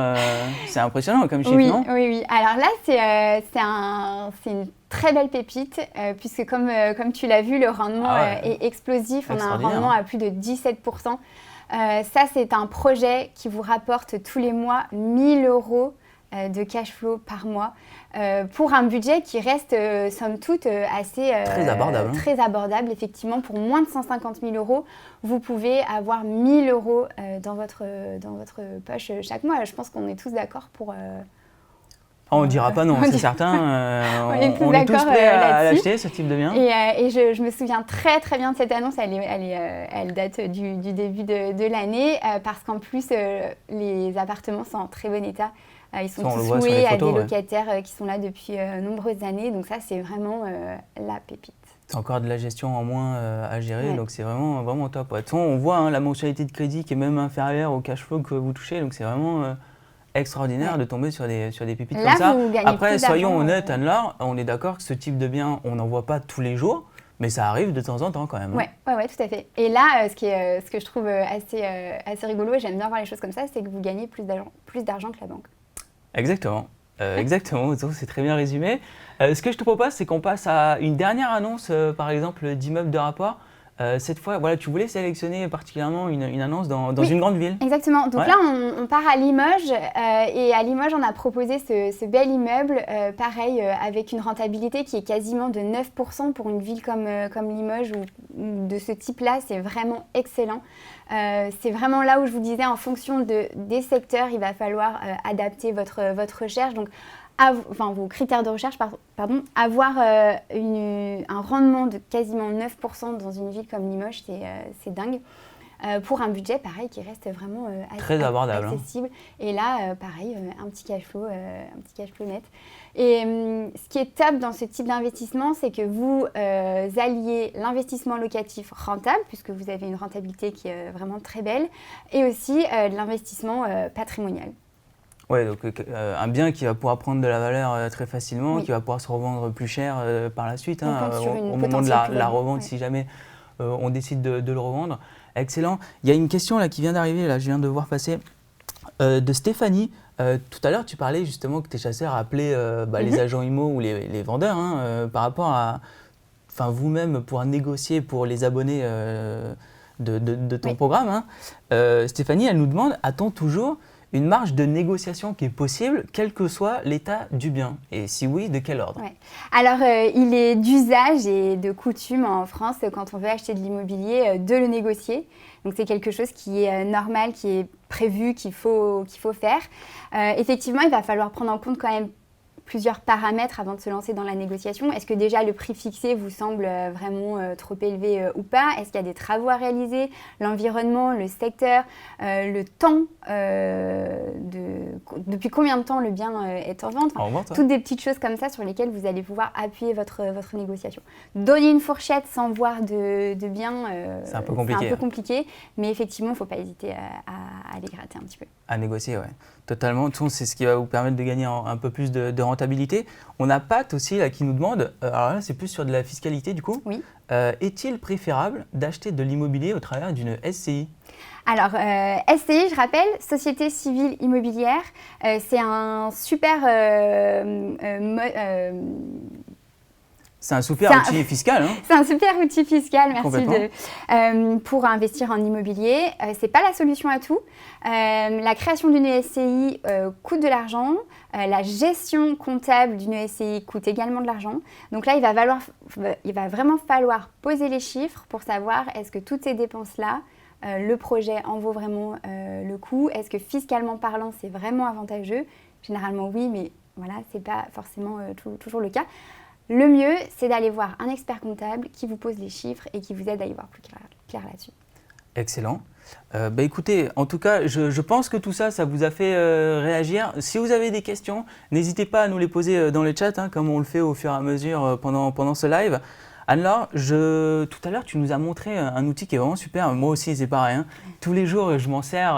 Speaker 1: c'est impressionnant comme chiffre, non?
Speaker 2: Oui. Alors là, c'est une très belle pépite, puisque comme tu l'as vu, le rendement est explosif. On a un rendement à plus de 17%. Ça, c'est un projet qui vous rapporte tous les mois 1 000 € de cash flow par mois, pour un budget qui reste, somme toute, assez…
Speaker 1: très abordable.
Speaker 2: Très abordable, effectivement. Pour moins de 150 000 €, vous pouvez avoir 1 000 € dans votre poche chaque mois. Je pense qu'on est tous d'accord pour
Speaker 1: On ne dira pas non, c'est certain. On est tous prêts à l'acheter, ce type de bien.
Speaker 2: Et je me souviens très très bien de cette annonce. Elle date du début de l'année parce qu'en plus, les appartements sont en très bon état. Ils sont tous loués à des locataires qui sont là depuis nombreuses années. Donc ça, c'est vraiment la pépite.
Speaker 1: C'est encore de la gestion en moins à gérer, donc c'est vraiment, vraiment top. Ouais. De toute façon, on voit la mensualité de crédit qui est même inférieure au cash flow que vous touchez. Donc c'est vraiment extraordinaire de tomber sur des pépites
Speaker 2: là,
Speaker 1: comme ça. Après, soyons honnêtes, Anne-Laure, on est d'accord que ce type de bien, on n'en voit pas tous les jours, mais ça arrive de temps en temps quand même.
Speaker 2: Ouais, tout à fait. Et là, ce que je trouve assez rigolo, et j'aime bien voir les choses comme ça, c'est que vous gagnez plus d'argent que la banque.
Speaker 1: Exactement. Exactement, c'est très bien résumé. Ce que je te propose, c'est qu'on passe à une dernière annonce, par exemple, d'immeuble de rapport. Cette fois, voilà, tu voulais sélectionner particulièrement une annonce dans une grande ville.
Speaker 2: Exactement. Donc là, on part à Limoges. Et à Limoges, on a proposé ce bel immeuble, pareil, avec une rentabilité qui est quasiment de 9% pour une ville comme Limoges ou de ce type-là. C'est vraiment excellent. C'est vraiment là où je vous disais, en fonction des secteurs, il va falloir adapter votre recherche. Donc, vos critères de recherche, avoir un rendement de quasiment 9% dans une ville comme Limoges, c'est dingue. Pour un budget, pareil, qui reste vraiment
Speaker 1: très abordable,
Speaker 2: accessible. Et là, pareil, un petit cash flow net. Et ce qui est top dans ce type d'investissement, c'est que vous alliez l'investissement locatif rentable, puisque vous avez une rentabilité qui est vraiment très belle, et aussi de l'investissement patrimonial.
Speaker 1: Oui, donc un bien qui va pouvoir prendre de la valeur très facilement, qui va pouvoir se revendre plus cher par la suite, au moment de la revente, si jamais on décide de le revendre. Excellent. Il y a une question là qui vient d'arriver, là, je viens de voir passer, de Stéphanie. Tout à l'heure, tu parlais justement que tes chasseurs appelaient les agents IMO ou les vendeurs par rapport à vous-même pouvoir négocier pour les abonnés de ton programme. Stéphanie, elle nous demande, a-t-on toujours une marge de négociation qui est possible, quel que soit l'état du bien? Et si oui, de quel ordre?
Speaker 2: Alors, il est d'usage et de coutume en France, quand on veut acheter de l'immobilier, de le négocier. Donc, c'est quelque chose qui est normal, qui est prévu, qu'il faut faire. Effectivement, il va falloir prendre en compte quand même plusieurs paramètres avant de se lancer dans la négociation. Est-ce que déjà le prix fixé vous semble vraiment trop élevé ou pas? Est-ce qu'il y a des travaux à réaliser? L'environnement, le secteur, le temps, depuis combien de temps le bien est en vente? Toutes des petites choses comme ça sur lesquelles vous allez pouvoir appuyer votre négociation. Donner une fourchette sans voir de bien,
Speaker 1: c'est un peu
Speaker 2: compliqué, mais effectivement, il ne faut pas hésiter à aller gratter un petit peu.
Speaker 1: À négocier, oui. Totalement. Tout c'est ce qui va vous permettre de gagner un peu plus de rentabilité. On a Pat aussi là, qui nous demande, alors là c'est plus sur de la fiscalité du coup,
Speaker 2: oui.
Speaker 1: Est-il préférable d'acheter de l'immobilier au travers d'une SCI?
Speaker 2: Alors, SCI, je rappelle, Société Civile Immobilière, c'est un super...
Speaker 1: c'est un super outil fiscal.
Speaker 2: C'est un super outil fiscal, merci, pour investir en immobilier. Ce n'est pas la solution à tout. La création d'une SCI coûte de l'argent. La gestion comptable d'une SCI coûte également de l'argent. Donc là, il va vraiment falloir poser les chiffres pour savoir est-ce que toutes ces dépenses-là, le projet en vaut vraiment le coup? Est-ce que fiscalement parlant, c'est vraiment avantageux? Généralement, oui, mais voilà, ce n'est pas forcément toujours le cas. Le mieux, c'est d'aller voir un expert comptable qui vous pose les chiffres et qui vous aide à y voir plus clair là-dessus.
Speaker 1: Excellent. Écoutez, en tout cas, je pense que tout ça, ça vous a fait réagir. Si vous avez des questions, n'hésitez pas à nous les poser dans le chat, comme on le fait au fur et à mesure pendant ce live. Anne-Laure, tout à l'heure, tu nous as montré un outil qui est vraiment super. Moi aussi, c'est pareil. Tous les jours, je m'en sers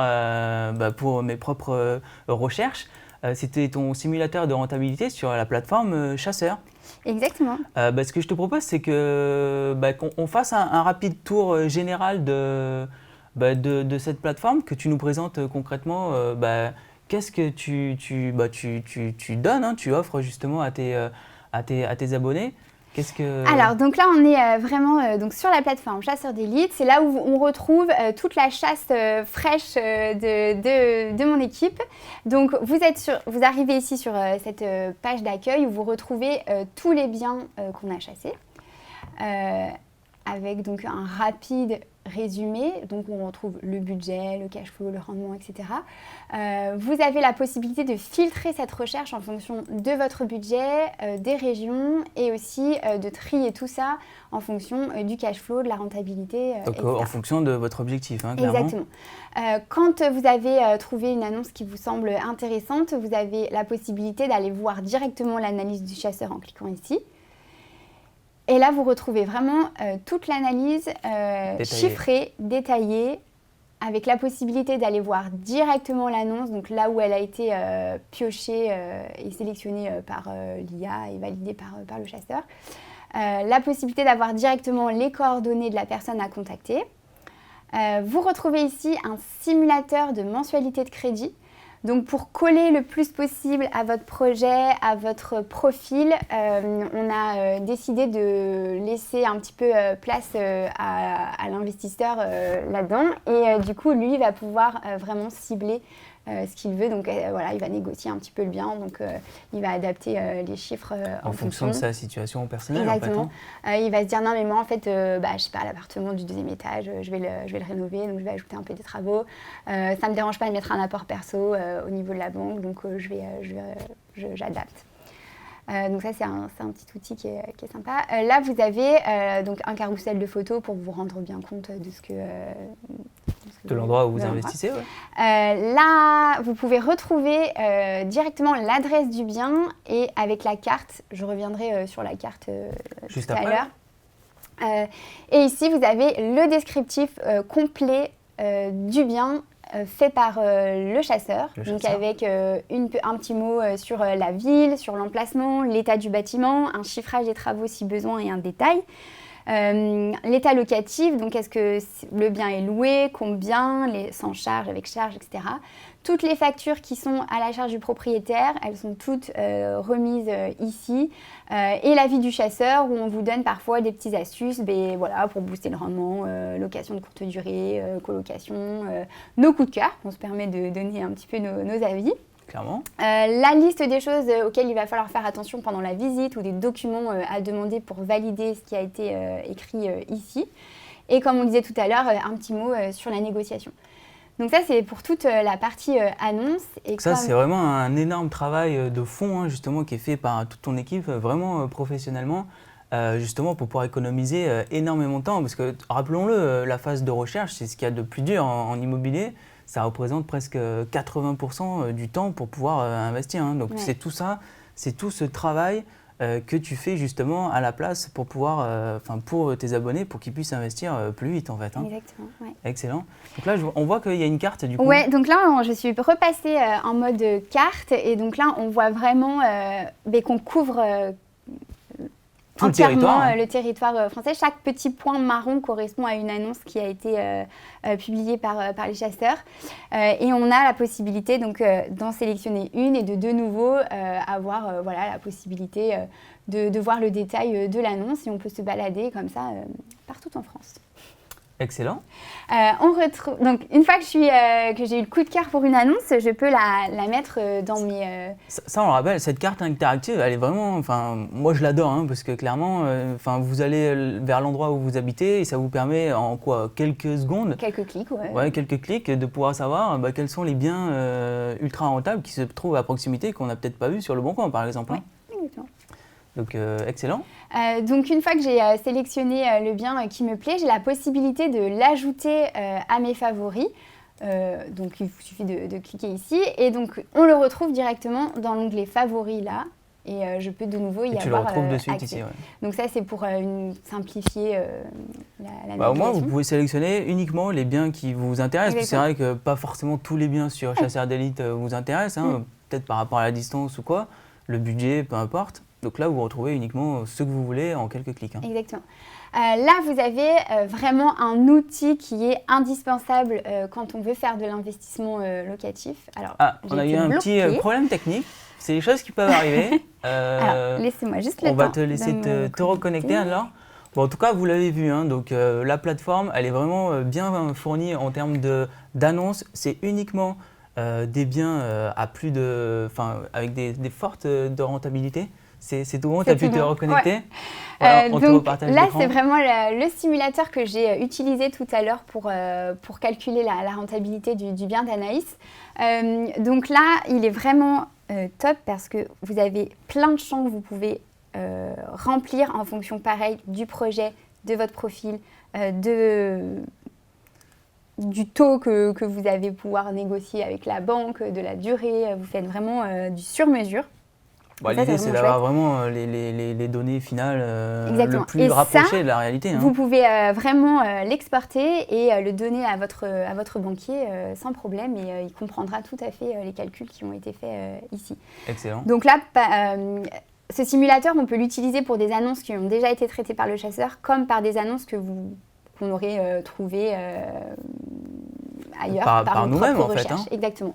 Speaker 1: pour mes propres recherches. C'était ton simulateur de rentabilité sur la plateforme Chasseur.
Speaker 2: Exactement.
Speaker 1: Ce que je te propose, c'est qu'on fasse un rapide tour général de cette plateforme, que tu nous présentes concrètement. Qu'est-ce que tu donnes, tu offres justement à tes abonnés?
Speaker 2: Alors, donc là, on est vraiment donc sur la plateforme Chasseur d'élite. C'est là où on retrouve toute la chasse fraîche de mon équipe. Donc, vous arrivez ici sur cette page d'accueil où vous retrouvez tous les biens qu'on a chassés. avec donc un rapide résumé, donc on retrouve le budget, le cash flow, le rendement, etc. Vous avez la possibilité de filtrer cette recherche en fonction de votre budget, des régions et aussi de trier tout ça en fonction du cash flow, de la rentabilité,
Speaker 1: Donc
Speaker 2: etc.
Speaker 1: en fonction de votre objectif, hein, clairement.
Speaker 2: Exactement. Quand vous avez trouvé une annonce qui vous semble intéressante, vous avez la possibilité d'aller voir directement l'analyse du chasseur en cliquant ici. Et là, vous retrouvez vraiment toute l'analyse chiffrée, détaillée, avec la possibilité d'aller voir directement l'annonce, donc là où elle a été piochée et sélectionnée par l'IA et validée par le chasseur. La possibilité d'avoir directement les coordonnées de la personne à contacter. Vous retrouvez ici un simulateur de mensualité de crédit. Donc pour coller le plus possible à votre projet, à votre profil, on a décidé de laisser un petit peu place à l'investisseur là-dedans. Et du coup, lui, il va pouvoir vraiment cibler ce qu'il veut. Donc voilà, il va négocier un petit peu le bien. Donc il va adapter les chiffres
Speaker 1: en fonction de sa situation personnelle.
Speaker 2: Exactement.
Speaker 1: En fait, hein.
Speaker 2: Il va se dire non mais moi en fait, je sais pas, l'appartement du 2e étage, je vais le rénover, donc je vais ajouter un peu des travaux. Ça me dérange pas de mettre un apport perso au niveau de la banque, donc j'adapte. Donc ça c'est un petit outil qui est sympa. Là vous avez donc un carrousel de photos pour vous rendre bien compte de ce que
Speaker 1: de l'endroit où vous investissez, ouais.
Speaker 2: Là, vous pouvez retrouver directement l'adresse du bien et avec la carte, je reviendrai sur la carte
Speaker 1: juste
Speaker 2: tout à
Speaker 1: après.
Speaker 2: l'heure. Et ici, vous avez le descriptif complet du bien fait par le chasseur, donc avec un petit mot sur la ville, sur l'emplacement, l'état du bâtiment, un chiffrage des travaux si besoin et un détail. L'état locatif, donc est-ce que le bien est loué, combien, sans charge, avec charge, etc. Toutes les factures qui sont à la charge du propriétaire, elles sont toutes remises ici. Et l'avis du chasseur, où on vous donne parfois des petites astuces voilà, pour booster le rendement, location de courte durée, colocation, nos coups de cœur. On se permet de donner un petit peu nos avis.
Speaker 1: Clairement.
Speaker 2: La liste des choses auxquelles il va falloir faire attention pendant la visite ou des documents à demander pour valider ce qui a été écrit ici. Et comme on disait tout à l'heure, un petit mot sur la négociation. Donc ça, c'est pour toute la partie annonce. Et
Speaker 1: ça, c'est vraiment un énorme travail de fond, hein, justement, qui est fait par toute ton équipe, vraiment professionnellement, justement pour pouvoir économiser énormément de temps. Parce que, rappelons-le, la phase de recherche, c'est ce qu'il y a de plus dur en immobilier. Ça représente presque 80% du temps pour pouvoir investir. Hein. Donc c'est tout ça, c'est tout ce travail que tu fais justement à la place pour pouvoir, pour tes abonnés, pour qu'ils puissent investir plus vite en fait. Hein.
Speaker 2: Exactement. Ouais.
Speaker 1: Excellent. Donc là, on voit qu'il y a une carte du coup.
Speaker 2: Ouais, donc là, je suis repassée en mode carte et donc là, on voit vraiment qu'on couvre entièrement le territoire français. Chaque petit point marron correspond à une annonce qui a été publiée par les chasseurs. Et on a la possibilité donc d'en sélectionner une et de nouveau avoir la possibilité de voir le détail de l'annonce. Et on peut se balader comme ça partout en France.
Speaker 1: Excellent.
Speaker 2: On retrouve donc une fois que j'ai eu le coup de cœur pour une annonce, je peux la mettre dans mes.
Speaker 1: Ça, on le rappelle, cette carte interactive, elle est vraiment, moi je l'adore, hein, parce que clairement, vous allez vers l'endroit où vous habitez et ça vous permet en quelques secondes.
Speaker 2: Quelques clics, ouais.
Speaker 1: Ouais, quelques clics de pouvoir savoir quels sont les biens ultra rentables qui se trouvent à proximité qu'on n'a peut-être pas vu sur le Bon Coin, par exemple.
Speaker 2: Ouais, exactement.
Speaker 1: Donc, excellent.
Speaker 2: Donc, une fois que j'ai sélectionné le bien qui me plaît, j'ai la possibilité de l'ajouter à mes favoris. Donc, il suffit de cliquer ici. Et donc, on le retrouve directement dans l'onglet Favoris, là. Et je peux de nouveau y avoir
Speaker 1: tu le retrouves de suite
Speaker 2: accès.
Speaker 1: ici, ouais.
Speaker 2: Donc, ça, c'est pour simplifier la navigation.
Speaker 1: Au moins, vous pouvez sélectionner uniquement les biens qui vous intéressent. C'est vrai que pas forcément tous les biens sur Chasseurs d'élite vous intéressent. Hein, peut-être par rapport à la distance ou quoi, le budget, peu importe. Donc là, vous retrouvez uniquement ce que vous voulez en quelques clics. Hein.
Speaker 2: Exactement. Là, vous avez vraiment un outil qui est indispensable quand on veut faire de l'investissement locatif. Alors,
Speaker 1: on a eu un petit problème technique. C'est des choses qui peuvent arriver.
Speaker 2: Alors, laissez-moi juste le temps.
Speaker 1: On va te laisser te reconnecter alors. Bon, en tout cas, vous l'avez vu, hein, donc la plateforme, elle est vraiment bien fournie en termes d'annonces. C'est uniquement des biens à plus de, avec des fortes de rentabilité. C'est tout bon, tu as pu te reconnecter?
Speaker 2: Ouais.
Speaker 1: Voilà, on te
Speaker 2: donc
Speaker 1: repartage
Speaker 2: là,
Speaker 1: l'écran.
Speaker 2: c'est vraiment le simulateur que j'ai utilisé tout à l'heure pour calculer la rentabilité du bien d'Anaïs. Donc là, il est vraiment top parce que vous avez plein de champs que vous pouvez remplir en fonction, pareil, du projet, de votre profil, du taux que vous allez pouvoir négocier avec la banque, de la durée. Vous faites vraiment du sur-mesure.
Speaker 1: Bon, l'idée, c'est d'avoir vraiment les données finales le plus rapprochées de la réalité.
Speaker 2: Vous pouvez vraiment l'exporter et le donner à votre banquier sans problème et il comprendra tout à fait les calculs qui ont été faits ici.
Speaker 1: Excellent.
Speaker 2: Donc là, ce simulateur, on peut l'utiliser pour des annonces qui ont déjà été traitées par le chasseur comme par des annonces qu'on aurait trouvées ailleurs
Speaker 1: par nous-mêmes, en fait.
Speaker 2: Exactement.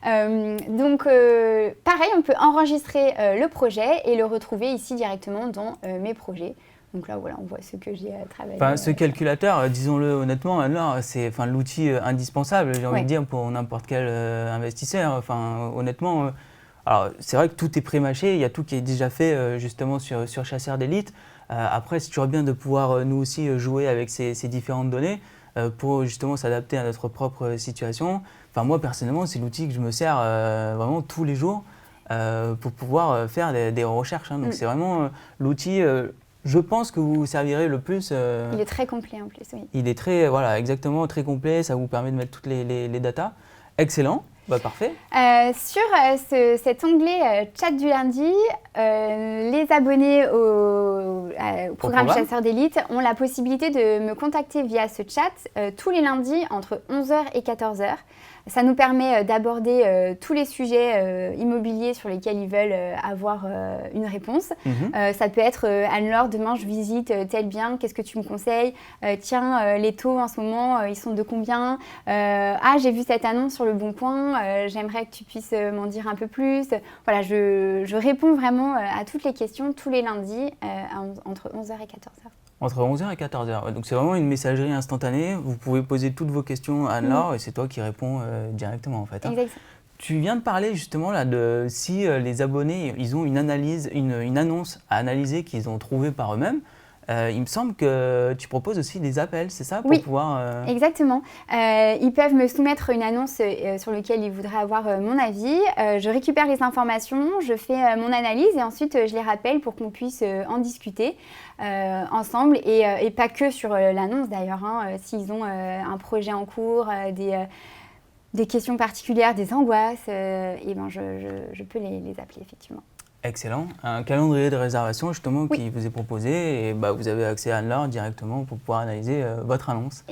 Speaker 2: Donc, pareil, on peut enregistrer le projet et le retrouver ici directement dans mes projets. Donc là, voilà, on voit ce que j'ai travaillé.
Speaker 1: Ce calculateur, disons-le honnêtement, Anne-Laure, c'est l'outil indispensable, j'ai envie de dire, pour n'importe quel investisseur. Honnêtement, alors, c'est vrai que tout est pré-mâché, il y a tout qui est déjà fait justement sur Chasseurs d'élite. Après, c'est toujours bien de pouvoir nous aussi jouer avec ces différentes données pour justement s'adapter à notre propre situation. Moi, personnellement, c'est l'outil que je me sers vraiment tous les jours pour pouvoir faire des recherches. Donc, c'est vraiment l'outil, je pense, que vous servirez le plus.
Speaker 2: Il est très complet en plus, oui.
Speaker 1: Il est exactement, très complet. Ça vous permet de mettre toutes les datas. Excellent. Parfait.
Speaker 2: Sur cet onglet chat du lundi, les abonnés au programme Chasseurs d'élite ont la possibilité de me contacter via ce chat tous les lundis entre 11h et 14h. Ça nous permet d'aborder tous les sujets immobiliers sur lesquels ils veulent avoir une réponse. Ça peut être Anne-Laure, demain je visite tel bien, qu'est-ce que tu me conseilles? Tiens, les taux en ce moment, ils sont de combien? J'ai vu cette annonce sur Le Bon Coin, j'aimerais que tu puisses m'en dire un peu plus. Voilà, je réponds vraiment à toutes les questions tous les lundis entre 11h et 14h.
Speaker 1: Entre 11h et 14h. Donc c'est vraiment une messagerie instantanée. Vous pouvez poser toutes vos questions à Anne-Laure et c'est toi qui réponds directement en fait.
Speaker 2: Exactement.
Speaker 1: Tu viens de parler justement là de si les abonnés ils ont une annonce à analyser qu'ils ont trouvée par eux-mêmes. Il me semble que tu proposes aussi des appels, c'est ça, pour pouvoir…
Speaker 2: Exactement. Ils peuvent me soumettre une annonce sur laquelle ils voudraient avoir mon avis. Je récupère les informations, je fais mon analyse et ensuite je les rappelle pour qu'on puisse en discuter ensemble et pas que sur l'annonce d'ailleurs. S'ils ont un projet en cours, des questions particulières, des angoisses, je peux les appeler effectivement.
Speaker 1: Excellent. Un calendrier de réservation justement qui vous est proposé et vous avez accès à Anne-Laure directement pour pouvoir analyser votre annonce.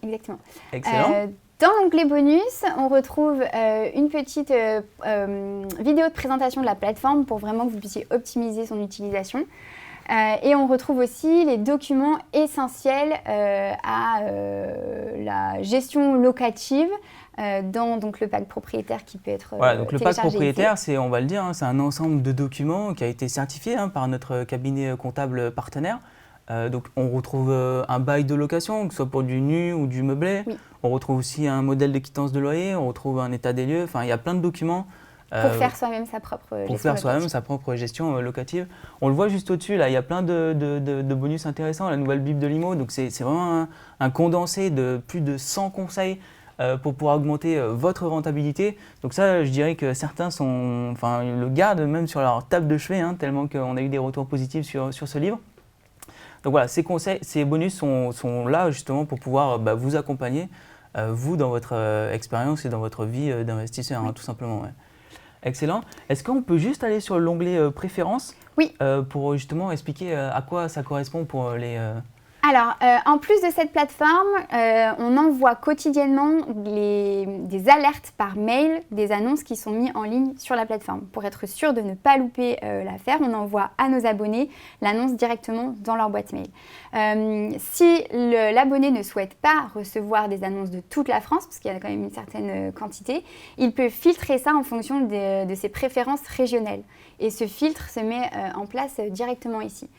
Speaker 2: Exactement.
Speaker 1: Excellent.
Speaker 2: Dans l'onglet bonus, on retrouve une petite vidéo de présentation de la plateforme pour vraiment que vous puissiez optimiser son utilisation. Et on retrouve aussi les documents essentiels à la gestion locative dans donc, le pack propriétaire qui peut être
Speaker 1: donc le pack propriétaire, on va le dire, c'est un ensemble de documents qui a été certifié par notre cabinet comptable partenaire. Donc on retrouve un bail de location, que ce soit pour du nu ou du meublé. Oui. On retrouve aussi un modèle de quittance de loyer, on retrouve un état des lieux. Il y a plein de documents.
Speaker 2: Pour faire soi-même sa propre
Speaker 1: gestion locative. On le voit juste au-dessus, là, il y a plein de bonus intéressants, la nouvelle Bible de l'IMO. Donc c'est vraiment un condensé de plus de 100 conseils pour pouvoir augmenter votre rentabilité. Donc ça, je dirais que certains le gardent même sur leur table de chevet, tellement qu'on a eu des retours positifs sur ce livre. Donc voilà, ces conseils, ces bonus sont là justement pour pouvoir vous accompagner, vous, dans votre expérience et dans votre vie d'investisseur, tout simplement. Ouais. Excellent. Est-ce qu'on peut juste aller sur l'onglet préférences pour justement expliquer à quoi ça correspond pour les…
Speaker 2: Alors, en plus de cette plateforme, on envoie quotidiennement des alertes par mail des annonces qui sont mises en ligne sur la plateforme. Pour être sûr de ne pas louper l'affaire, on envoie à nos abonnés l'annonce directement dans leur boîte mail. Si l'abonné ne souhaite pas recevoir des annonces de toute la France, parce qu'il y a quand même une certaine quantité, il peut filtrer ça en fonction de ses préférences régionales. Et ce filtre se met en place directement ici.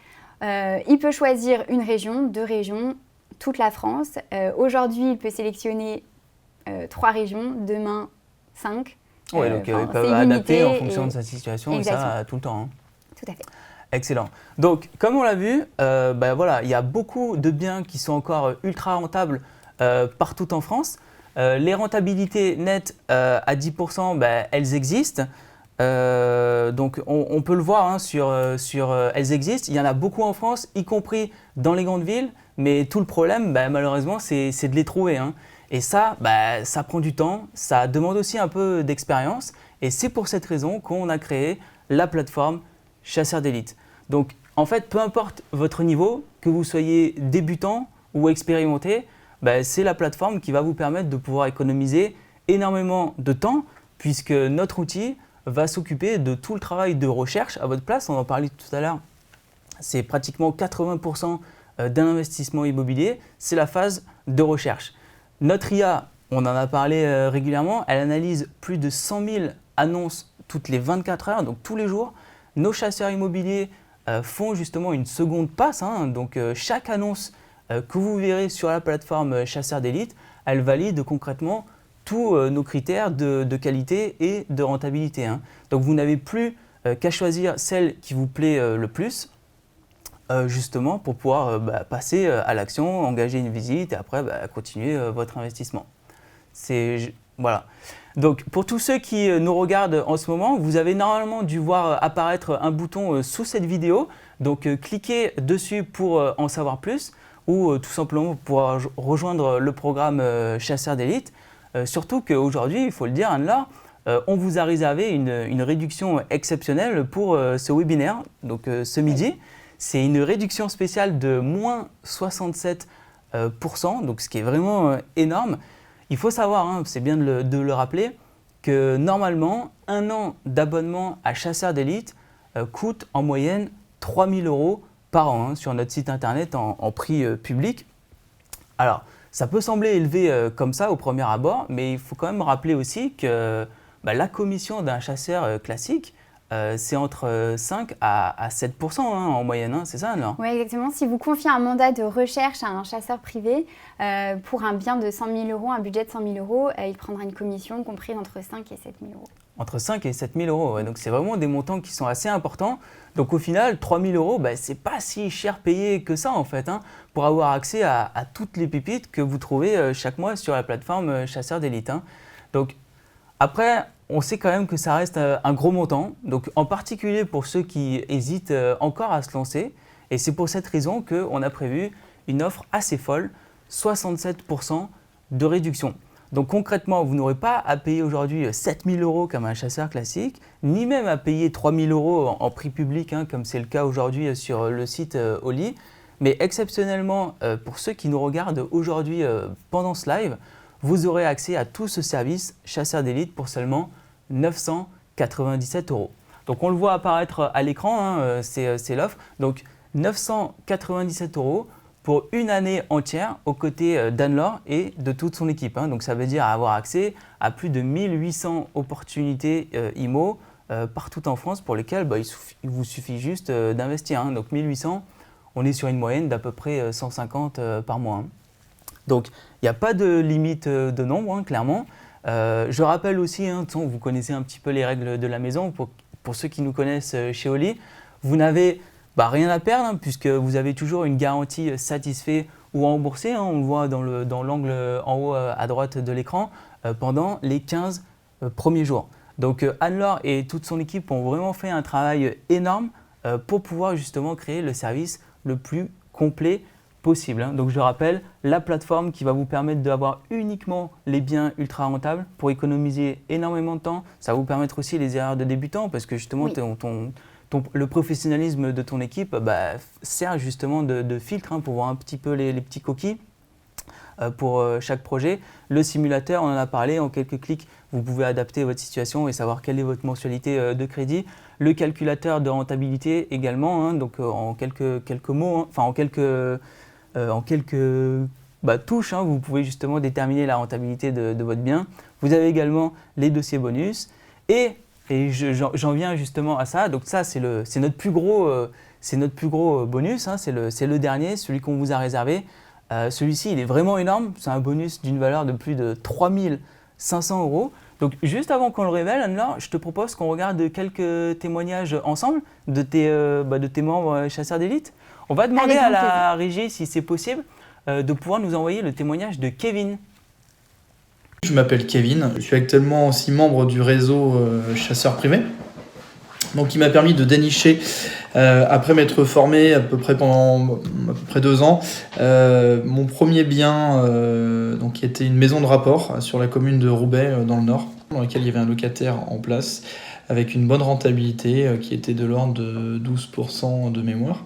Speaker 2: Il peut choisir une région, 2 régions, toute la France. Aujourd'hui, il peut sélectionner 3 régions, demain 5.
Speaker 1: Oui, donc il peut adapter en fonction de sa situation et ça tout le temps.
Speaker 2: Tout à fait.
Speaker 1: Excellent. Donc, comme on l'a vu, voilà, il y a beaucoup de biens qui sont encore ultra rentables partout en France. Les rentabilités nettes à 10%, elles existent. Donc, on peut le voir elles existent. Il y en a beaucoup en France, y compris dans les grandes villes. Mais tout le problème, malheureusement, c'est de les trouver. Hein. Et ça, ça prend du temps. Ça demande aussi un peu d'expérience. Et c'est pour cette raison qu'on a créé la plateforme Chasseurs d'élite. Donc, en fait, peu importe votre niveau, que vous soyez débutant ou expérimenté, c'est la plateforme qui va vous permettre de pouvoir économiser énormément de temps puisque notre outil va s'occuper de tout le travail de recherche à votre place. On en parlait tout à l'heure, c'est pratiquement 80% d'un investissement immobilier, c'est la phase de recherche. Notre IA, on en a parlé régulièrement, elle analyse plus de 100 000 annonces toutes les 24 heures, donc tous les jours. Nos chasseurs immobiliers font justement une seconde passe, hein, donc chaque annonce que vous verrez sur la plateforme Chasseurs d'élite, elle valide concrètement tous nos critères de qualité et de rentabilité. Hein. Donc vous n'avez plus qu'à choisir celle qui vous plaît le plus, justement pour pouvoir passer à l'action, engager une visite et après continuer votre investissement. Voilà. Donc pour tous ceux qui nous regardent en ce moment, vous avez normalement dû voir apparaître un bouton sous cette vidéo. Donc cliquez dessus pour en savoir plus ou tout simplement pour rejoindre le programme Chasseurs d'élite. Surtout qu'aujourd'hui, il faut le dire, Anne-Laure, on vous a réservé une réduction exceptionnelle pour ce webinaire, donc ce midi. C'est une réduction spéciale de moins 67%, donc ce qui est vraiment énorme. Il faut savoir, hein, c'est bien de le rappeler, que normalement, 1 an d'abonnement à Chasseurs d'élite coûte en moyenne 3 000 € par an hein, sur notre site internet en prix public. Alors, ça peut sembler élevé comme ça au premier abord, mais il faut quand même rappeler aussi que la commission d'un chasseur classique, c'est entre 5 à 7% hein, en moyenne, hein, c'est ça alors?
Speaker 2: Oui, exactement. Si vous confiez un mandat de recherche à un chasseur privé pour un bien de 100 000 €, un budget de 100 000 €, il prendra une commission comprise entre 5 et 7 000 €.
Speaker 1: Entre 5 et 7 000 €, ouais. Donc c'est vraiment des montants qui sont assez importants. Donc au final, 3 000 €, c'est pas si cher payé que ça en fait, hein, pour avoir accès à toutes les pépites que vous trouvez chaque mois sur la plateforme Chasseurs d'élite. Hein. Donc après, on sait quand même que ça reste un gros montant, donc en particulier pour ceux qui hésitent encore à se lancer. Et c'est pour cette raison qu'on a prévu une offre assez folle, 67% de réduction. Donc concrètement, vous n'aurez pas à payer aujourd'hui 7 000 € comme un chasseur classique, ni même à payer 3 000 € en prix public, hein, comme c'est le cas aujourd'hui sur le site Oli. Mais exceptionnellement, pour ceux qui nous regardent aujourd'hui pendant ce live, vous aurez accès à tout ce service Chasseurs d'élite pour seulement 997 €. Donc on le voit apparaître à l'écran, hein, c'est l'offre. Donc 997 € pour une année entière aux côtés d'Anne-Laure et de toute son équipe. Hein. Donc ça veut dire avoir accès à plus de 1800 opportunités IMO partout en France pour lesquelles il vous suffit juste d'investir. Hein. Donc 1800, on est sur une moyenne d'à peu près 150 par mois. Hein. Donc il n'y a pas de limite de nombre, hein, clairement. Je rappelle aussi, hein, vous connaissez un petit peu les règles de la maison. Pour ceux qui nous connaissent chez Oli, vous n'avez rien à perdre hein, puisque vous avez toujours une garantie satisfait ou remboursée. Hein, on le voit dans l'angle en haut à droite de l'écran pendant les 15 premiers jours. Donc Anne-Laure et toute son équipe ont vraiment fait un travail énorme pour pouvoir justement créer le service le plus complet possible. Hein. Donc je rappelle, la plateforme qui va vous permettre d'avoir uniquement les biens ultra rentables pour économiser énormément de temps. Ça va vous permettre aussi les erreurs de débutants parce que justement oui. Le professionnalisme de ton équipe sert justement de filtre hein, pour voir un petit peu les petits coquilles pour chaque projet. Le simulateur, on en a parlé, en quelques clics, vous pouvez adapter votre situation et savoir quelle est votre mensualité de crédit. Le calculateur de rentabilité également, hein, donc en quelques mots, hein, enfin en quelques touches, hein, vous pouvez justement déterminer la rentabilité de votre bien. Vous avez également les dossiers bonus et j'en viens justement à ça. Donc ça, c'est notre plus gros bonus, hein, c'est le dernier, celui qu'on vous a réservé. Celui-ci, il est vraiment énorme. C'est un bonus d'une valeur de plus de 3 500 euros. Donc juste avant qu'on le révèle, Anne-Laure, je te propose qu'on regarde quelques témoignages ensemble de tes membres chasseurs d'élite. On va demander à la régie si c'est possible de pouvoir nous envoyer le témoignage de Kevin.
Speaker 3: Je m'appelle Kevin, je suis actuellement aussi membre du réseau chasseurs privés. Donc, qui m'a permis de dénicher, après m'être formé à peu près pendant à peu près 2 ans, mon premier bien, donc, qui était une maison de rapport sur la commune de Roubaix, dans le Nord, dans laquelle il y avait un locataire en place, avec une bonne rentabilité qui était de l'ordre de 12% de mémoire.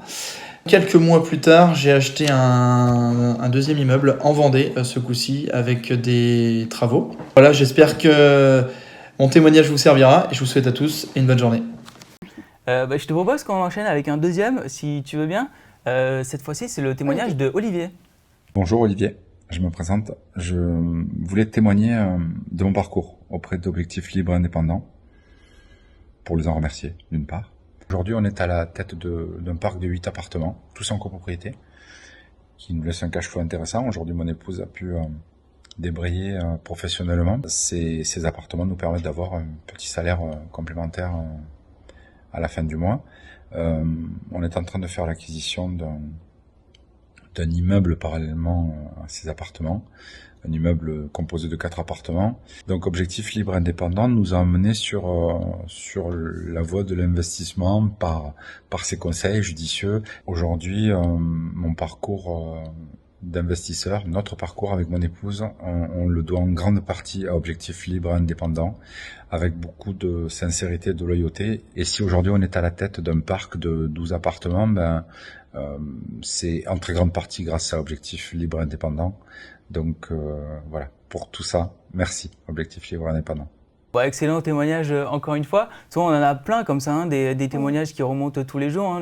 Speaker 3: Quelques mois plus tard, j'ai acheté un deuxième immeuble en Vendée, ce coup-ci, avec des travaux. Voilà, j'espère que mon témoignage vous servira et je vous souhaite à tous une bonne journée.
Speaker 1: Je te propose qu'on enchaîne avec un deuxième, si tu veux bien. Cette fois-ci, c'est le témoignage de Olivier.
Speaker 4: Bonjour Olivier, je me présente. Je voulais témoigner de mon parcours auprès d'Objectifs Libres Indépendants, pour les en remercier, d'une part. Aujourd'hui, on est à la tête d'un parc de 8 appartements, tous en copropriété, qui nous laisse un cash flow intéressant. Aujourd'hui, mon épouse a pu débrayer professionnellement. Ces appartements nous permettent d'avoir un petit salaire complémentaire à la fin du mois. On est en train de faire l'acquisition d'un immeuble parallèlement à ces appartements, un immeuble composé de 4 appartements. Donc Objectif Libre Indépendant nous a amené sur la voie de l'investissement par ses conseils judicieux. Aujourd'hui, mon parcours d'investisseur, notre parcours avec mon épouse, on le doit en grande partie à Objectif Libre Indépendant, avec beaucoup de sincérité et de loyauté. Et si aujourd'hui on est à la tête d'un parc de 12 appartements, c'est en très grande partie grâce à Objectif Libre Indépendant. Donc voilà, pour tout ça, merci Objectif Libre Indépendant.
Speaker 1: Excellent témoignage encore une fois. Souvent on en a plein comme ça, des témoignages qui remontent tous les jours.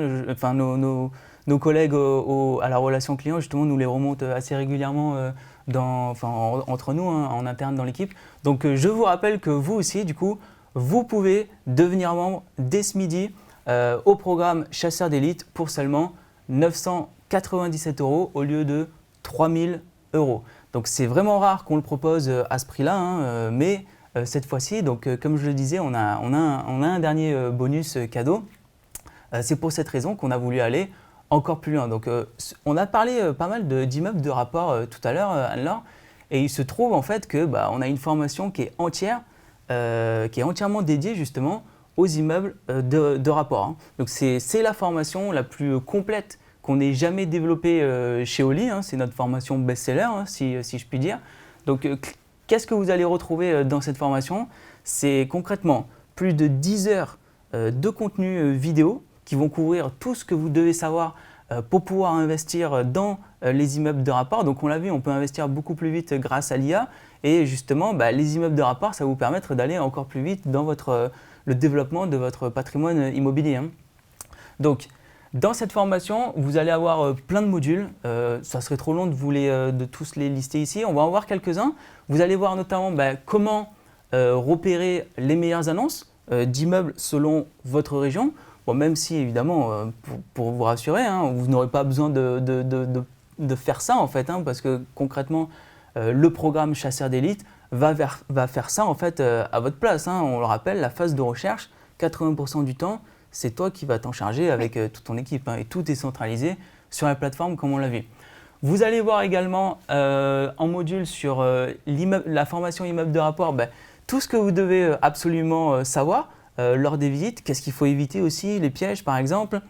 Speaker 1: Nos collègues à la relation client, justement, nous les remontent assez régulièrement entre nous, en interne dans l'équipe. Donc je vous rappelle que vous aussi, du coup, vous pouvez devenir membre dès ce midi au programme Chasseurs d'élite pour seulement 997 € au lieu de 3000 €. Donc c'est vraiment rare qu'on le propose à ce prix-là, mais cette fois-ci, comme je le disais, on a un dernier bonus cadeau. C'est pour cette raison qu'on a voulu aller encore plus loin. Donc on a parlé pas mal d'immeubles de rapport tout à l'heure, Anne-Laure, et il se trouve en fait que on a une formation qui est entièrement dédiée justement aux immeubles de rapport. Donc c'est la formation la plus complète qu'on ait jamais développée chez Oli. C'est notre formation best-seller, si je puis dire. Donc qu'est-ce que vous allez retrouver dans cette formation? C'est concrètement plus de 10 heures de contenu vidéo qui vont couvrir tout ce que vous devez savoir pour pouvoir investir dans les immeubles de rapport. Donc on l'a vu, on peut investir beaucoup plus vite grâce à l'IA et justement les immeubles de rapport, ça va vous permettre d'aller encore plus vite dans le développement de votre patrimoine immobilier. Donc dans cette formation, vous allez avoir plein de modules. Ça serait trop long de tous les lister ici. On va en voir quelques-uns. Vous allez voir notamment comment repérer les meilleures annonces d'immeubles selon votre région. Bon, même si évidemment, pour vous rassurer, vous n'aurez pas besoin de faire ça en fait, parce que concrètement, le programme Chasseurs d'élite va faire ça en fait à votre place. On le rappelle, la phase de recherche, 80% du temps, c'est toi qui vas t'en charger avec toute ton équipe, et tout est centralisé sur la plateforme comme on l'a vu. Vous allez voir également en module sur la formation immeuble de rapport, tout ce que vous devez absolument savoir lors des visites. Qu'est-ce qu'il faut éviter aussi, les pièges par exemple.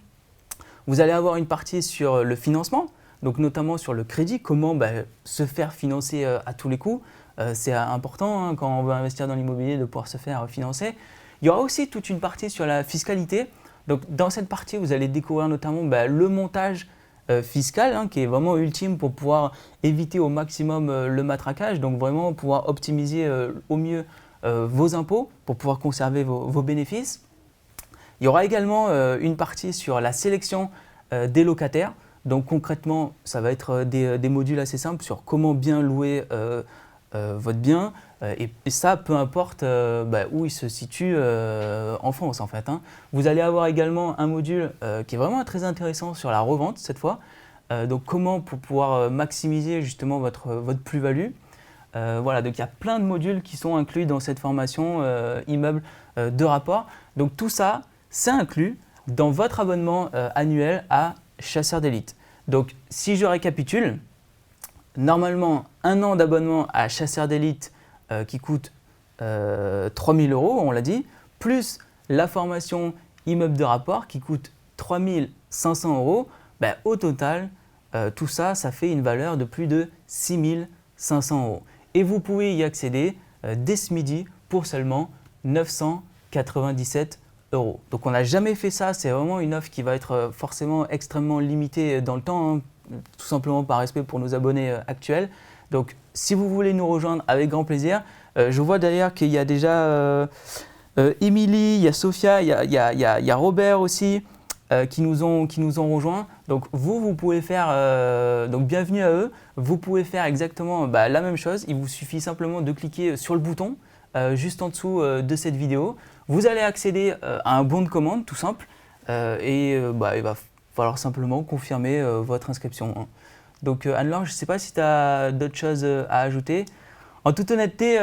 Speaker 1: Vous allez avoir une partie sur le financement, donc notamment sur le crédit, comment se faire financer à tous les coups. C'est important quand on veut investir dans l'immobilier de pouvoir se faire financer. Il y aura aussi toute une partie sur la fiscalité. Donc dans cette partie, vous allez découvrir notamment le montage fiscal qui est vraiment ultime pour pouvoir éviter au maximum le matraquage, donc vraiment pouvoir optimiser au mieux vos impôts pour pouvoir conserver vos bénéfices. Il y aura également une partie sur la sélection des locataires. Donc concrètement, ça va être des modules assez simples sur comment bien louer votre bien. Et ça, peu importe où il se situe en France en fait. Vous allez avoir également un module qui est vraiment très intéressant sur la revente cette fois. Donc comment pour pouvoir maximiser justement votre plus-value. Voilà, donc il y a plein de modules qui sont inclus dans cette formation immeuble de rapport. Donc tout ça, c'est inclus dans votre abonnement annuel à Chasseurs d'élite. Donc si je récapitule, normalement, 1 an d'abonnement à Chasseurs d'élite qui coûte 3 000 €, on l'a dit, plus la formation immeuble de rapport qui coûte 3 500 €, ben, au total, tout ça, ça fait une valeur de plus de 6 500 €. Et vous pouvez y accéder dès ce midi pour seulement 997 €. Donc on n'a jamais fait ça, c'est vraiment une offre qui va être forcément extrêmement limitée dans le temps, hein, tout simplement par respect pour nos abonnés actuels. Donc si vous voulez nous rejoindre, avec grand plaisir. Je vois d'ailleurs qu'il y a déjà Émilie, il y a Sophia, il y a Robert aussi qui nous ont rejoints. Donc vous pouvez faire, donc bienvenue à eux, vous pouvez faire exactement la même chose. Il vous suffit simplement de cliquer sur le bouton juste en dessous de cette vidéo. Vous allez accéder à un bon de commande tout simple et il va falloir simplement confirmer votre inscription, hein. Donc Anne-Laure, je ne sais pas si tu as d'autres choses à ajouter. En toute honnêteté,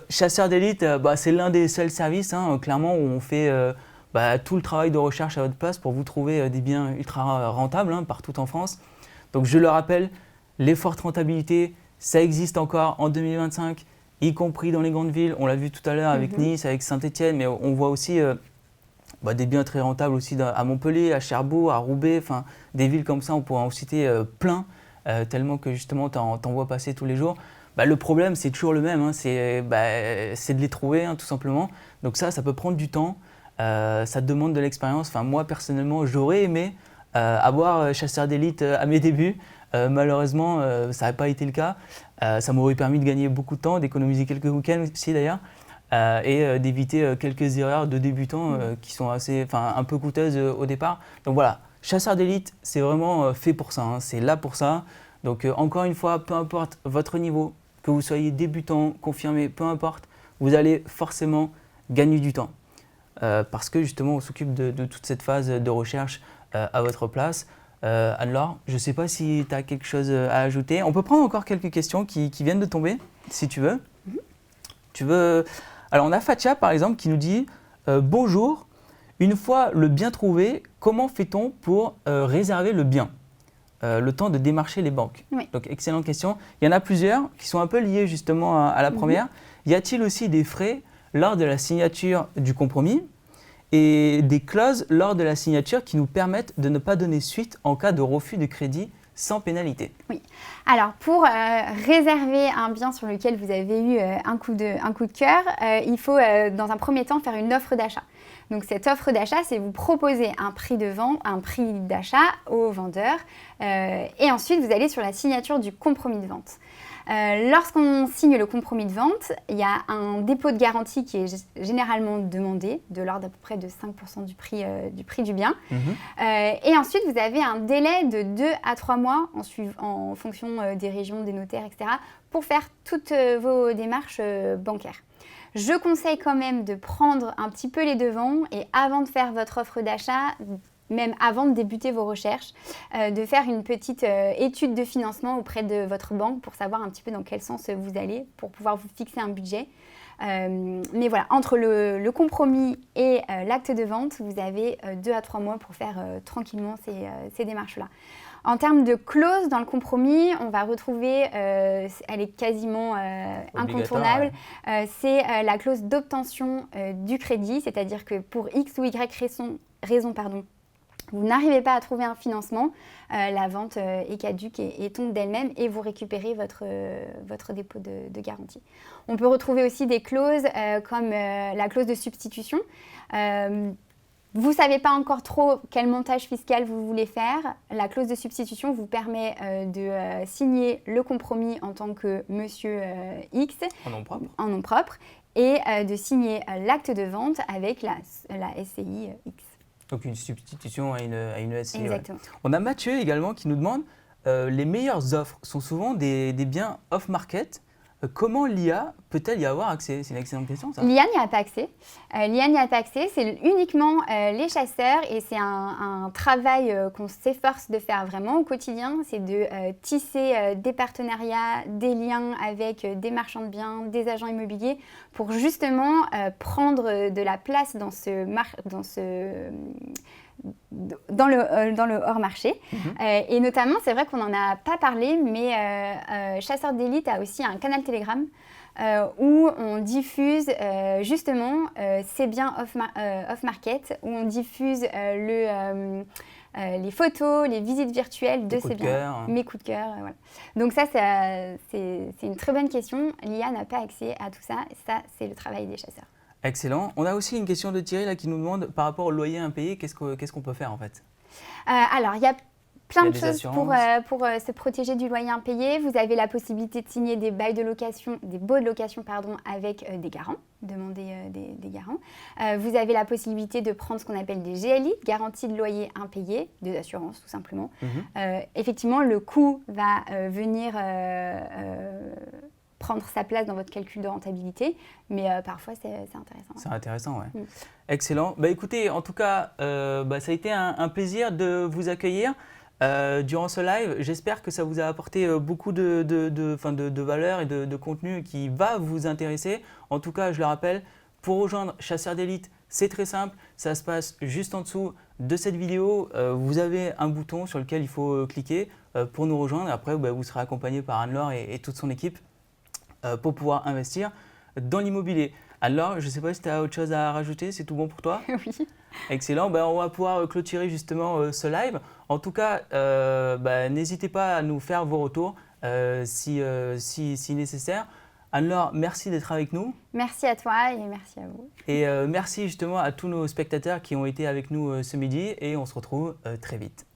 Speaker 1: Chasseurs d'élite, c'est l'un des seuls services, hein, clairement, où on fait tout le travail de recherche à votre place pour vous trouver des biens ultra rentables, hein, partout en France. Donc je le rappelle, les fortes rentabilités, ça existe encore en 2025, y compris dans les grandes villes. On l'a vu tout à l'heure avec Nice, avec Saint-Étienne, mais on voit aussi des biens très rentables aussi à Montpellier, à Cherbourg, à Roubaix, enfin des villes comme ça, on pourrait en citer plein, tellement que justement t'en vois passer tous les jours. Le problème, c'est toujours le même, hein, c'est de les trouver, hein, tout simplement. Donc ça peut prendre du temps, ça demande de l'expérience. Enfin, moi, personnellement, j'aurais aimé avoir Chasseurs d'élite à mes débuts. Malheureusement, ça n'a pas été le cas. Ça m'aurait permis de gagner beaucoup de temps, d'économiser quelques week-ends aussi d'ailleurs, et d'éviter quelques erreurs de débutants qui sont un peu coûteuses au départ. Donc voilà, Chasseurs d'élite, c'est vraiment fait pour ça, hein, c'est là pour ça. Donc encore une fois, peu importe votre niveau, que vous soyez débutant, confirmé, peu importe, vous allez forcément gagner du temps. Parce que justement, on s'occupe de toute cette phase de recherche à votre place. Anne-Laure, je ne sais pas si tu as quelque chose à ajouter. On peut prendre encore quelques questions qui viennent de tomber, si tu veux. Tu veux... Alors, on a Fatia, par exemple, qui nous dit « Bonjour, une fois le bien trouvé, comment fait-on pour réserver le bien ?» Le temps de démarcher les banques.
Speaker 2: Oui.
Speaker 1: Donc, excellente question. Il y en a plusieurs qui sont un peu liées justement à la première. Y a-t-il aussi des frais lors de la signature du compromis et des clauses lors de la signature qui nous permettent de ne pas donner suite en cas de refus de crédit sans pénalité?
Speaker 2: Oui. Alors, pour réserver un bien sur lequel vous avez eu un coup de cœur, il faut dans un premier temps faire une offre d'achat. Donc, cette offre d'achat, c'est vous proposer un prix de vente, un prix d'achat au vendeur et ensuite, vous allez sur la signature du compromis de vente. Lorsqu'on signe le compromis de vente, il y a un dépôt de garantie qui est généralement demandé, de l'ordre à peu près de 5% du prix du bien. Et ensuite, vous avez un délai de 2 à 3 mois en fonction des régions, des notaires, etc. pour faire toutes vos démarches bancaires. Je conseille quand même de prendre un petit peu les devants et avant de faire votre offre d'achat, même avant de débuter vos recherches, de faire une petite étude de financement auprès de votre banque pour savoir un petit peu dans quel sens vous allez, pour pouvoir vous fixer un budget. Mais voilà, entre le compromis et l'acte de vente, vous avez 2 à 3 mois pour faire tranquillement ces démarches-là. En termes de clause dans le compromis, on va retrouver, elle est quasiment incontournable, c'est la clause d'obtention du crédit, c'est-à-dire que pour X ou Y raison, vous n'arrivez pas à trouver un financement, la vente est caduque et tombe d'elle-même et vous récupérez votre dépôt de garantie. On peut retrouver aussi des clauses comme la clause de substitution. Vous ne savez pas encore trop quel montage fiscal vous voulez faire. La clause de substitution vous permet de signer le compromis en tant que monsieur X en nom propre et de signer l'acte de vente avec la SCI X.
Speaker 1: Donc une substitution à une SCI.
Speaker 2: Exactement.
Speaker 1: Ouais. On a Mathieu également qui nous demande les meilleures offres sont souvent des biens off-market Comment l'IA peut-elle y avoir accès? C'est une excellente question, ça.
Speaker 2: L'IA n'y a pas accès. L'IA n'y a pas accès, c'est uniquement les chasseurs et c'est un travail qu'on s'efforce de faire vraiment au quotidien, c'est de tisser des partenariats, des liens avec des marchands de biens, des agents immobiliers pour justement prendre de la place dans le hors-marché. Et notamment, c'est vrai qu'on n'en a pas parlé, mais Chasseurs d'élite a aussi un canal Telegram où on diffuse justement ces biens off-market, où on diffuse les photos, les visites virtuelles de ces biens, mes coups de cœur. Voilà. Donc ça, c'est une très bonne question. L'IA n'a pas accès à tout ça. Ça, c'est le travail des chasseurs.
Speaker 1: Excellent. On a aussi une question de Thierry là, qui nous demande par rapport au loyer impayé, qu'est-ce qu'on peut faire en fait?
Speaker 2: Alors, il y a plein de choses pour se protéger du loyer impayé. Vous avez la possibilité de signer des baux de location avec des garants, demander des garants. Vous avez la possibilité de prendre ce qu'on appelle des GLI, garantie de loyer impayé, des assurances tout simplement. Effectivement, le coût va venir prendre sa place dans votre calcul de rentabilité, mais parfois c'est intéressant.
Speaker 1: C'est intéressant, ouais. Excellent. Bah, écoutez, en tout cas, ça a été un plaisir de vous accueillir durant ce live. J'espère que ça vous a apporté beaucoup de valeur et de contenu qui va vous intéresser. En tout cas, je le rappelle, pour rejoindre Chasseurs d'élite, c'est très simple. Ça se passe juste en dessous de cette vidéo. Vous avez un bouton sur lequel il faut cliquer pour nous rejoindre. Après, vous serez accompagné par Anne-Laure et toute son équipe pour pouvoir investir dans l'immobilier. Alors, je ne sais pas si tu as autre chose à rajouter, c'est tout bon pour toi?
Speaker 2: Oui.
Speaker 1: Excellent, on va pouvoir clôturer justement ce live. En tout cas, n'hésitez pas à nous faire vos retours si nécessaire. Anne-Laure, merci d'être avec nous.
Speaker 2: Merci à toi et merci à vous.
Speaker 1: Et merci justement à tous nos spectateurs qui ont été avec nous ce midi et on se retrouve très vite.